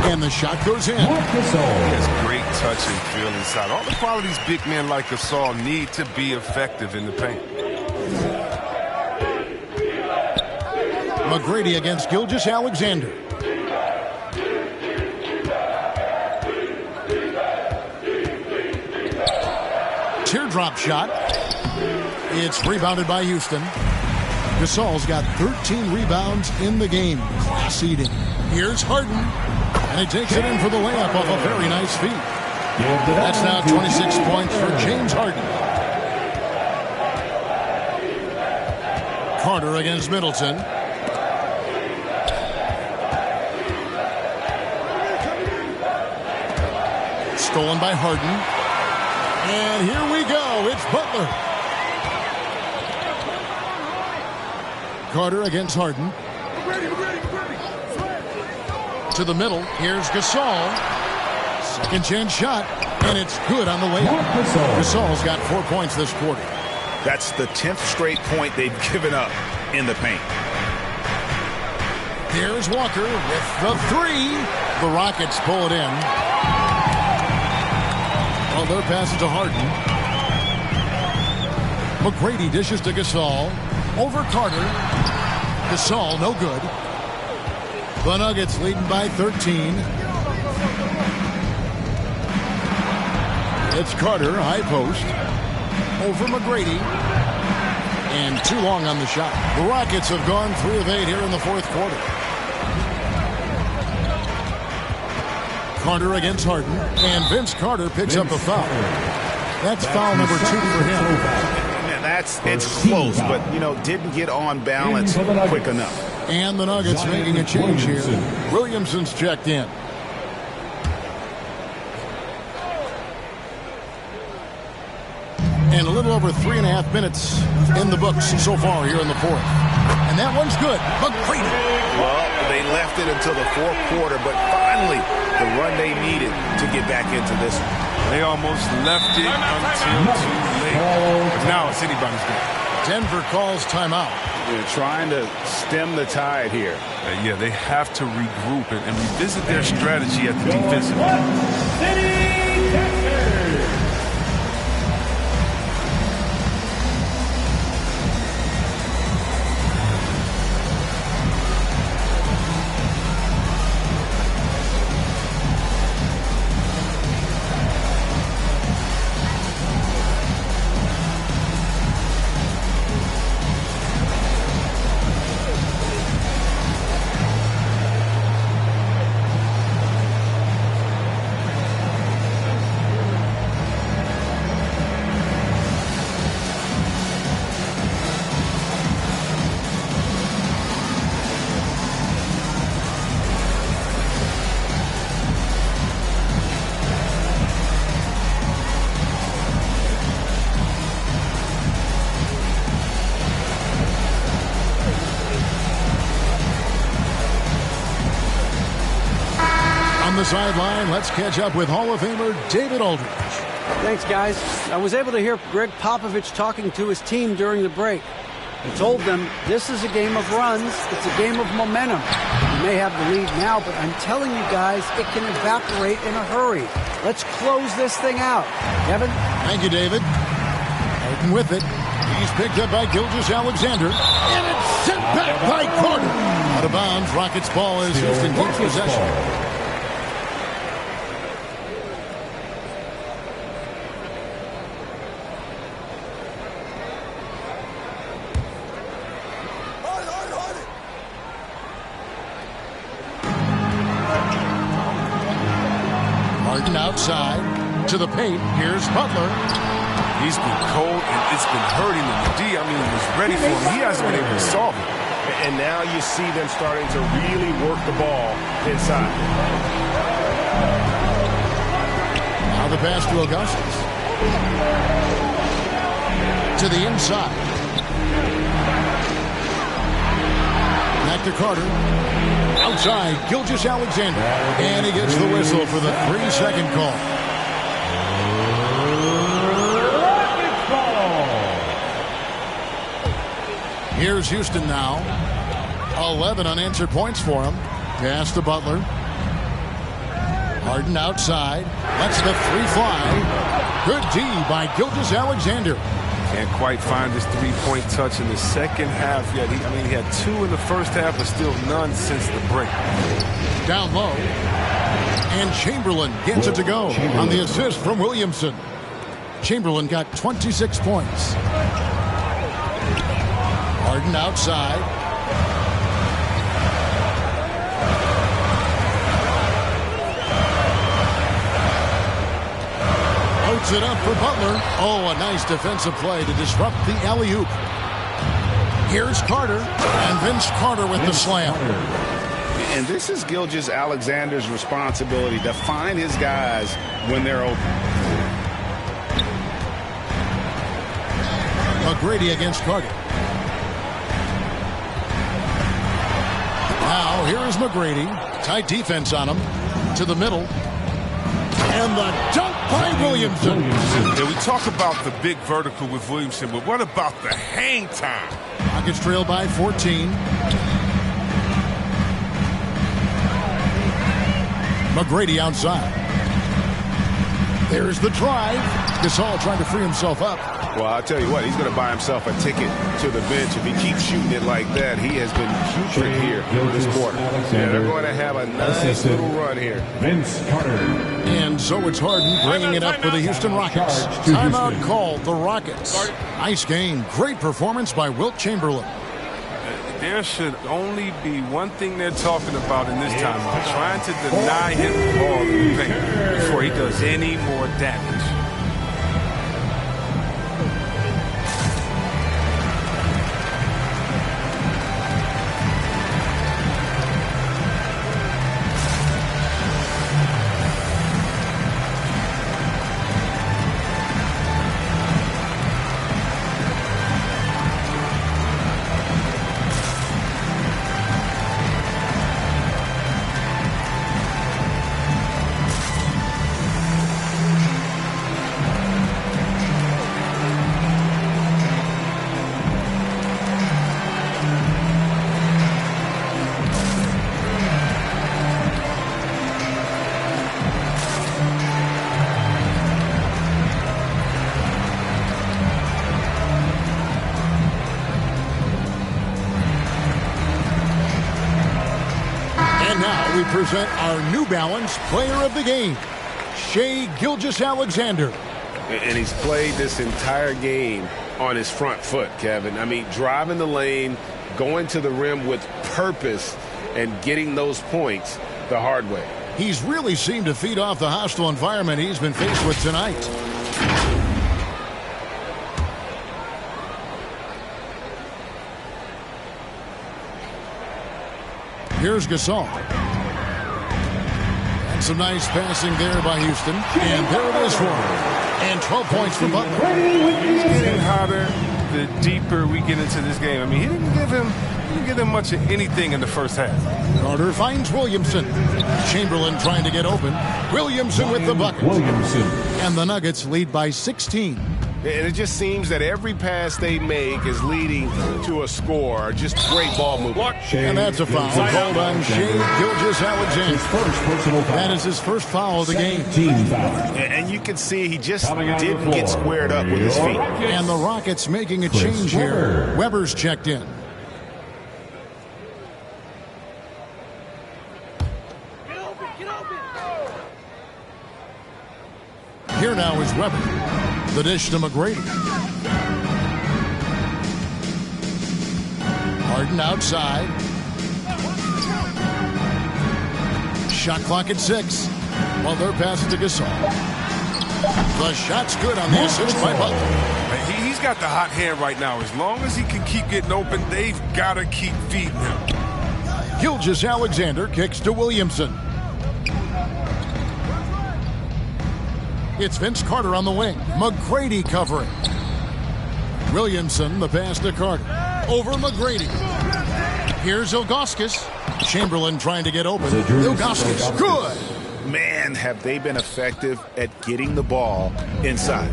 And the shot goes in. He has great touch and feel inside. All the qualities big men like Gasol need to be effective in the paint. McGrady against Gilgeous-Alexander. Teardrop shot. It's rebounded by Houston. Gasol's got 13 rebounds in the game. Class eating. Here's Harden. And he takes it in for the layup off a very nice feed. That's now 26 points for James Harden. Carter against Middleton. Stolen by Harden. And here we go. It's Butler. Carter against Harden. To the middle. Here's Gasol. Second chance shot. And it's good on the layup. Gasol's got 4 points this quarter. That's the 10th straight point they've given up in the paint. Here's Walker with the three. The Rockets pull it in. Butler passes to Harden. McGrady dishes to Gasol. Over Carter. Gasol, no good. The Nuggets leading by 13. It's Carter, high post. Over McGrady. And too long on the shot. The Rockets have gone 3 of 8 here in the fourth quarter. Carter against Harden. And Vince Carter picks up a foul. That's foul number 2 for him. It's close, but, didn't get on balance quick enough. And the Nuggets making a change here. Williamson's checked in. And a little over 3.5 minutes in the books so far here in the fourth. And that one's good. McGrady. Well, they left it until the fourth quarter, but finally the run they needed to get back into this one. They almost left it until too late. But now it's anybody's game. Denver calls timeout. They're trying to stem the tide here. Yeah, they have to regroup and revisit their strategy at the defensive end. On the sideline, let's catch up with Hall of Famer David Aldridge. Thanks, guys. I was able to hear Greg Popovich talking to his team during the break. He told them this is a game of runs. It's a game of momentum. You may have the lead now, but I'm telling you guys, it can evaporate in a hurry. Let's close this thing out. Kevin? Thank you, David. Harden with it. He's picked up by Gilgeous-Alexander. And it's sent back by Carter. Out of bounds. Rockets ball as Houston keeps possession. Outside to the paint. Here's Butler. He's been cold and it's been hurting him. The D, he was ready for him. He hasn't been able to solve it. And now you see them starting to really work the ball inside. Now the pass to Augustus. To the inside. Back to Carter. Outside, Gilgeous-Alexander. And he gets the whistle for the 3-second call. Here's Houston now. 11 unanswered points for him. Pass to Butler. Harden outside. Lets the three fly. Good D by Gilgeous-Alexander. Can't quite find his three-point touch in the second half yet. He had 2 in the first half, but still none since the break. Down low. And Chamberlain gets it to go on the assist from Williamson. Chamberlain got 26 points. Harden outside. Loads it up for Butler. Oh, a nice defensive play to disrupt the alley-oop. Here's Carter, and Vince Carter with the slam. And this is Gilgeous-Alexander's responsibility to find his guys when they're open. McGrady against Carter. Now, here is McGrady. Tight defense on him. To the middle. And the dunk by Williamson. Yeah, we talk about the big vertical with Williamson, but what about the hang time? Rockets trail by 14. McGrady outside. There's the drive. Gasol trying to free himself up. Well, I'll tell you what, he's going to buy himself a ticket to the bench. If he keeps shooting it like that, he has been putrid here this quarter. Yeah, they're going to have a nice little run here. Vince Carter. And so it's Harden bringing it up for the Houston Rockets. Timeout called the Rockets. Nice game. Great performance by Wilt Chamberlain. There should only be one thing they're talking about in this timeout, trying to deny him the ball in the paint before he does any more damage. We present our New Balance Player of the Game, Shai Gilgeous-Alexander. And he's played this entire game on his front foot, Kevin. I mean, driving the lane, going to the rim with purpose, and getting those points the hard way. He's really seemed to feed off the hostile environment he's been faced with tonight. Here's Gasol. And some nice passing there by Houston. And there it is for him. And 12 points for Butler. He's getting hotter the deeper we get into this game. I mean, he didn't give him much of anything in the first half. Carter finds Williamson. Chamberlain trying to get open. Williamson with the bucket. And the Nuggets lead by 16. And it just seems that every pass they make is leading to a score. Just great ball movement. And that's a foul called on Shai Gilgeous-Alexander. That is his first foul of the game. And you can see he just didn't get squared up with his feet. And the Rockets making a change here. Weber's checked in. Here now is Weber. The dish to McGrady. Harden outside. Shot clock at 6. Butler passes to Gasol. The shot's good on the assist by Butler. He's got the hot hand right now. As long as he can keep getting open, they've got to keep feeding him. Gilgeous-Alexander kicks to Williamson. It's Vince Carter on the wing. McGrady covering. Williamson, the pass to Carter. Over McGrady. Here's Ilgauskas. Chamberlain trying to get open. Ilgauskas, good. Man, have they been effective at getting the ball inside.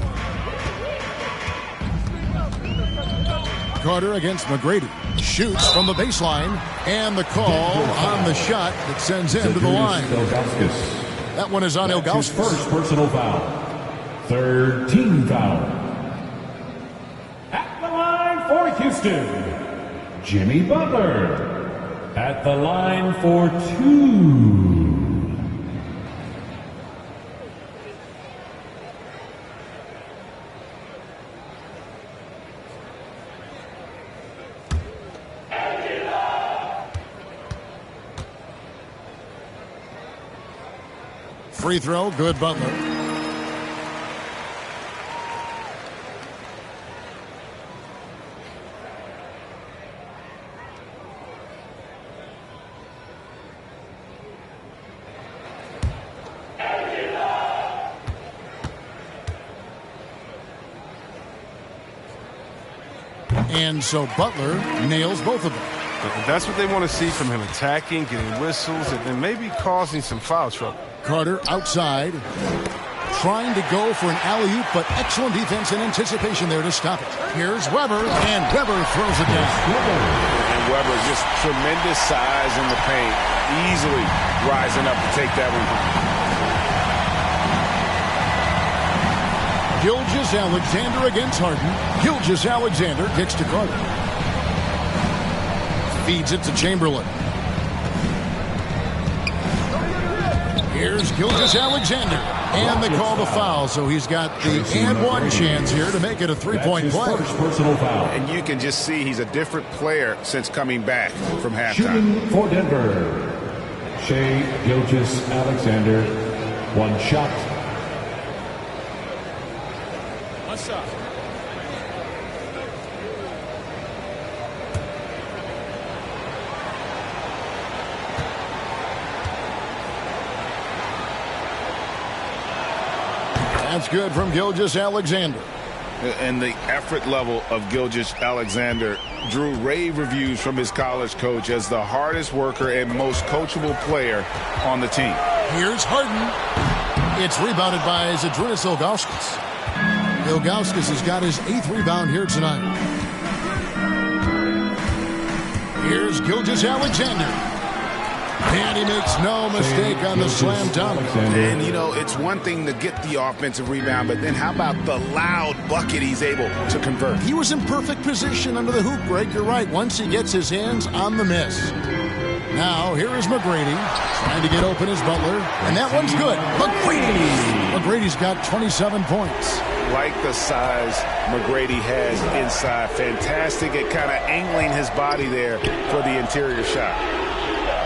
Carter against McGrady. Shoots from the baseline. And the call on the shot that sends him to the line. That one is on Ilgauskas. First personal foul. Third team foul. At the line for Houston, Jimmy Butler. At the line for 2. Free throw, good Butler. And so Butler nails both of them. That's what they want to see from him, attacking, getting whistles, and maybe causing some foul trouble. Carter outside, trying to go for an alley-oop, but excellent defense and anticipation there to stop it. Here's Weber, and Weber throws it down. And Weber just tremendous size in the paint, easily rising up to take that one home. Gilgeous-Alexander against Harden. Gilgeous-Alexander kicks to Carter. Feeds it to Chamberlain. Here's Gilgeous-Alexander. And they call the foul, so he's got the and one chance here to make it a three-point play. Personal foul. And you can just see he's a different player since coming back from halftime. Shooting for Denver, Shai Gilgeous-Alexander. One shot. What's up? That's good from Gilgeous-Alexander. And the effort level of Gilgeous-Alexander drew rave reviews from his college coach as the hardest worker and most coachable player on the team. Here's Harden. It's rebounded by Zydrunas Ilgauskas. Ilgauskas has got his 8th rebound here tonight. Here's Gilgeous-Alexander. And he makes no mistake on the slam dunk. And, you know, it's one thing to get the offensive rebound, but then how about the loud bucket he's able to convert? He was in perfect position under the hoop, Greg. You're right. Once he gets his hands on the miss. Now, here is McGrady trying to get open as Butler. And that one's good. McGrady's got 27 points. Like the size McGrady has inside. Fantastic at kind of angling his body there for the interior shot.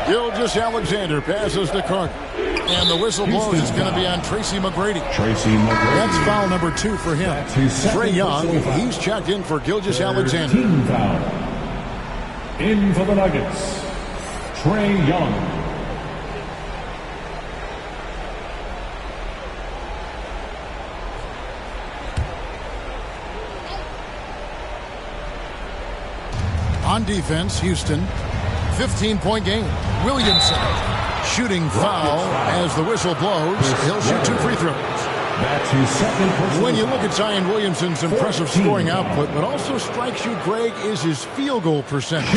Gilgeous-Alexander passes to Carter. And the whistle blows. It's going to be on Tracy McGrady. That's foul number 2 for him. Trae Young, he's checked in for Gilgeous-Alexander. Team foul. In for the Nuggets, Trae Young. On defense, Houston. 15-point game. Williamson shooting foul as the whistle blows. He'll shoot 2 free throws. That's his second personal. When you look at Zion Williamson's impressive scoring output, what also strikes you, Greg, is his field goal percentage.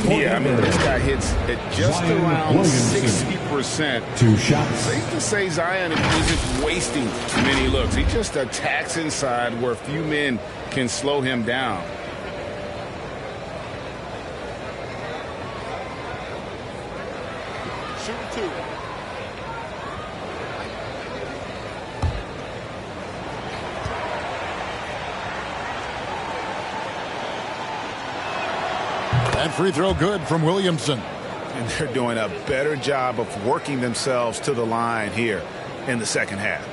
Yeah, I mean, this guy hits at just around 60%. 2 shots. Safe to say Zion isn't wasting many looks. He just attacks inside where few men can slow him down. That free throw good from Williamson. And they're doing a better job of working themselves to the line here in the second half.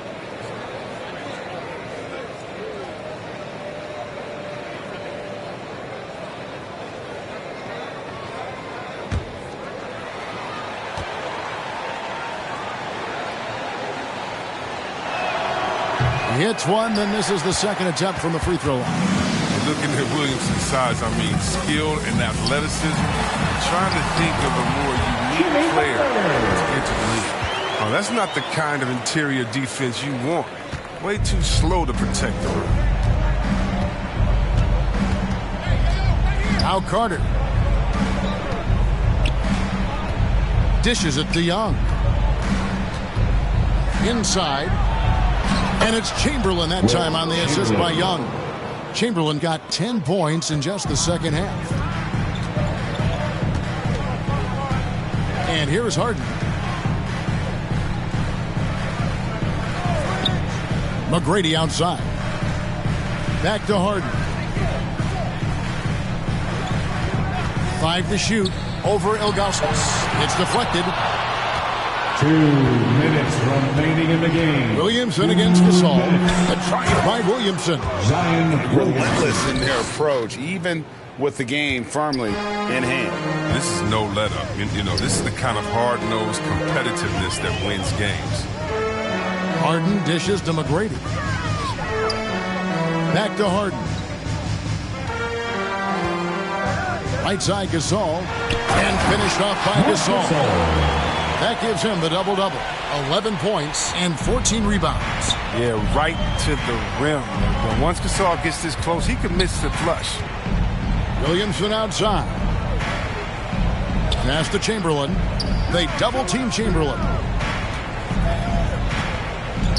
He hits one, then this is the second attempt from the free throw line. Looking at Williamson's size, I mean, skill and athleticism. Trying to think of a more unique player to enter the league. Oh, that's not the kind of interior defense you want. Way too slow to protect the rim. Now Carter. Dishes it to Young. Inside. And it's Chamberlain that time on the assist by Young. Chamberlain got 10 points in just the second half. And here's Harden. McGrady outside. Back to Harden. 5 to shoot over Ilgauskas. It's deflected. 2 minutes remaining in the game. Williamson against Gasol. A try by Williamson. Relentless in their approach, even with the game firmly in hand. This is no let-up. You know, this is the kind of hard-nosed competitiveness that wins games. Harden dishes to McGrady. Back to Harden. Right side Gasol. And finished off by Gasol. That gives him the double-double. 11 points and 14 rebounds. Yeah, right to the rim. And once Gasol gets this close, he can miss the flush. Williamson outside. Pass to Chamberlain. They double-team Chamberlain.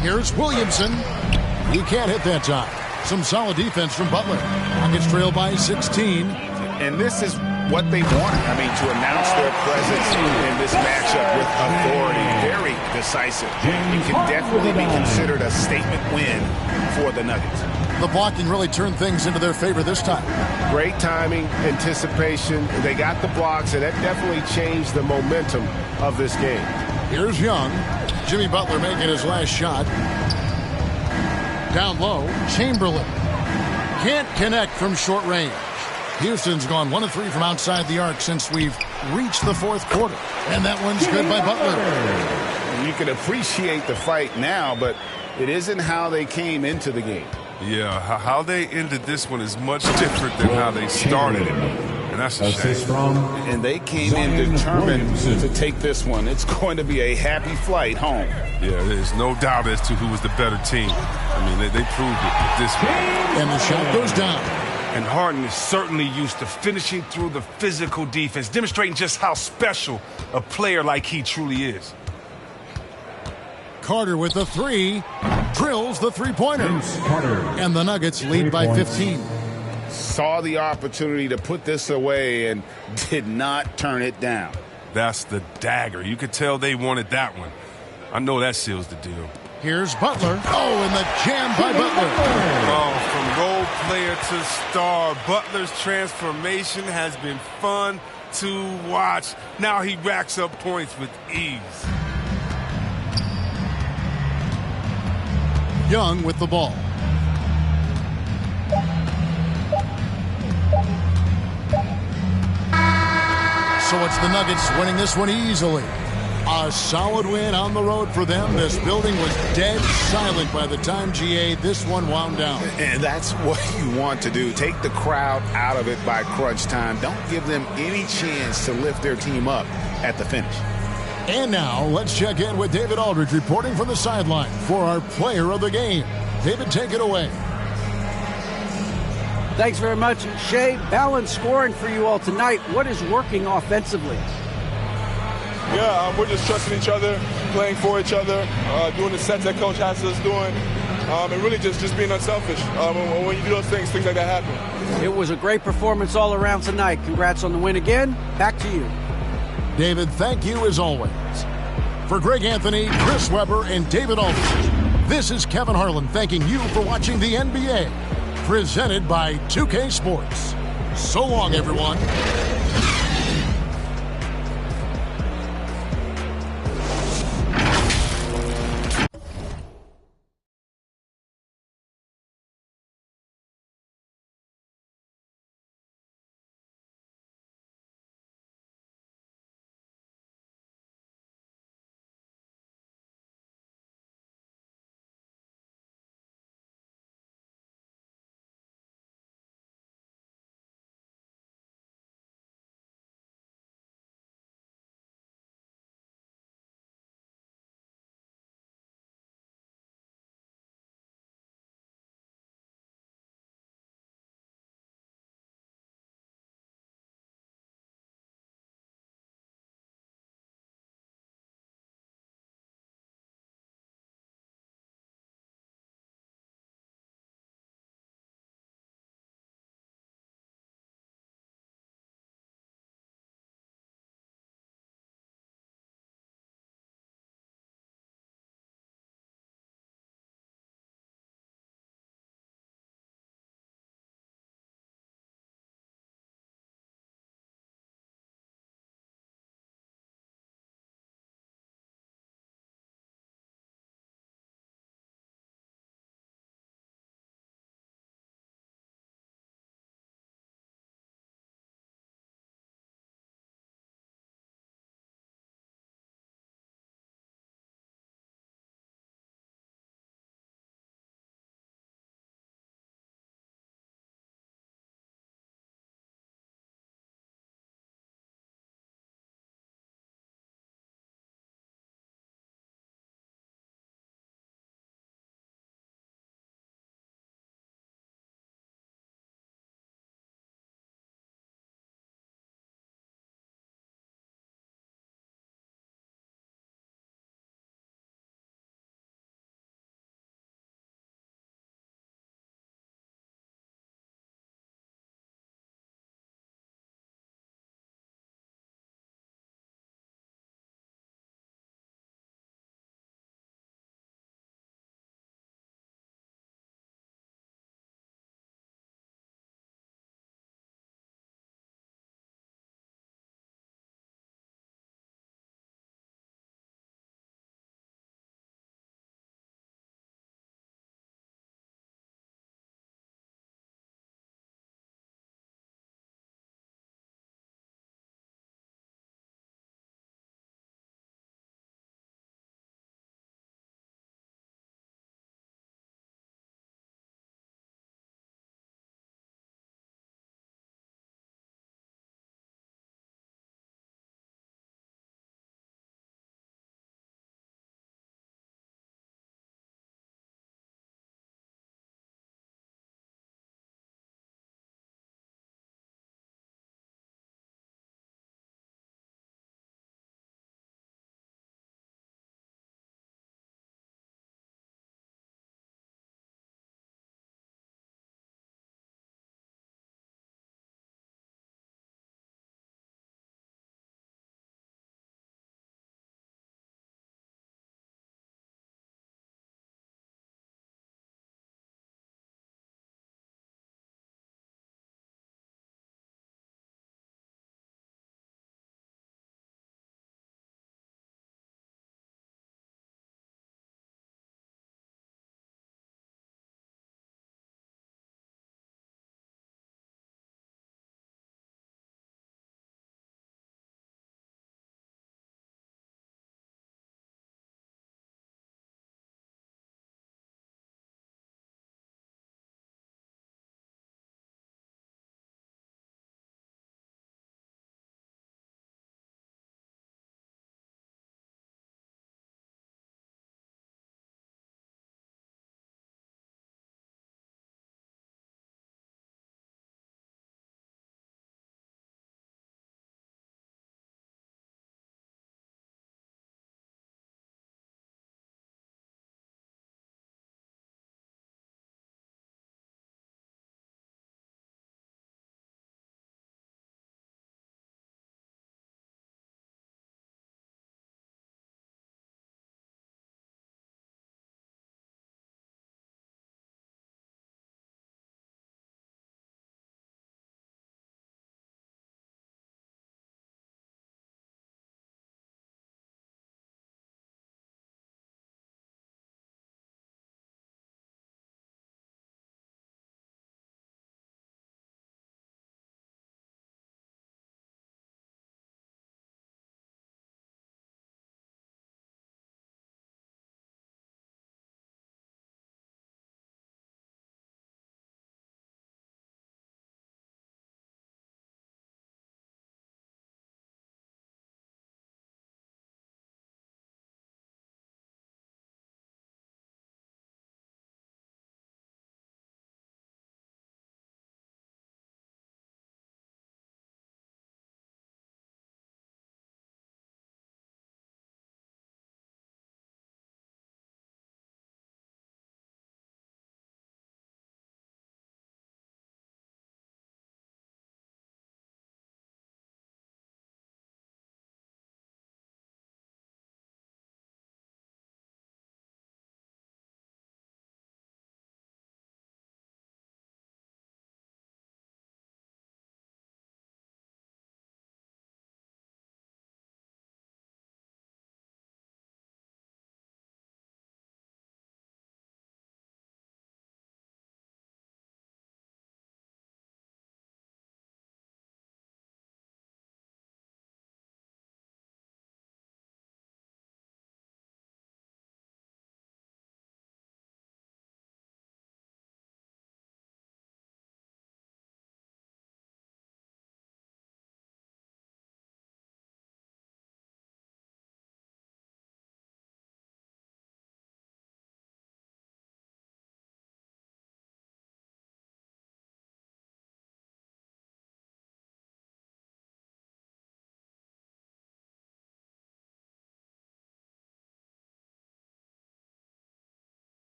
Here's Williamson. He can't hit that time. Some solid defense from Butler. Rockets trail by 16. And this is what they wanted. I mean, to announce their presence in this matchup with authority. Very decisive. It can definitely be considered a statement win for the Nuggets. The blocking really turned things into their favor this time. Great timing, anticipation. They got the blocks, and that definitely changed the momentum of this game. Here's Young. Jimmy Butler making his last shot. Down low, Chamberlain. Can't connect from short range. Houston's gone 1 of 3 from outside the arc since we've reached the fourth quarter. And that one's good by Butler. You can appreciate the fight now, but it isn't how they came into the game. Yeah, how they ended this one is much different than how they started it. And that's a shame. And they came in determined to take this one. It's going to be a happy flight home. Yeah, there's no doubt as to who was the better team. I mean, they proved it with this one. And the shot goes down. And Harden is certainly used to finishing through the physical defense, demonstrating just how special a player like he truly is. Carter with the 3. Drills the three-pointer. And the Nuggets lead by 15. Saw the opportunity to put this away and did not turn it down. That's the dagger. You could tell they wanted that one. I know that seals the deal. Here's Butler. Oh, and the jam by Butler. Oh, from role player to star, Butler's transformation has been fun to watch. Now he racks up points with ease. Young with the ball. So it's the Nuggets winning this one easily. A solid win on the road for them. This building was dead silent by the time, GA, this one wound down. And that's what you want to do. Take the crowd out of it by crunch time. Don't give them any chance to lift their team up at the finish. And now, let's check in with David Aldridge reporting from the sideline for our player of the game. David, take it away. Thanks very much, Shea. Balanced scoring for you all tonight. What is working offensively? Yeah, we're just trusting each other, playing for each other, doing the sets that Coach has us doing, and really just being unselfish. When you do those things like that happen. It was a great performance all around tonight. Congrats on the win again. Back to you. David, thank you as always. For Greg Anthony, Chris Webber, and David Aldridge, this is Kevin Harlan thanking you for watching the NBA, presented by 2K Sports. So long, everyone.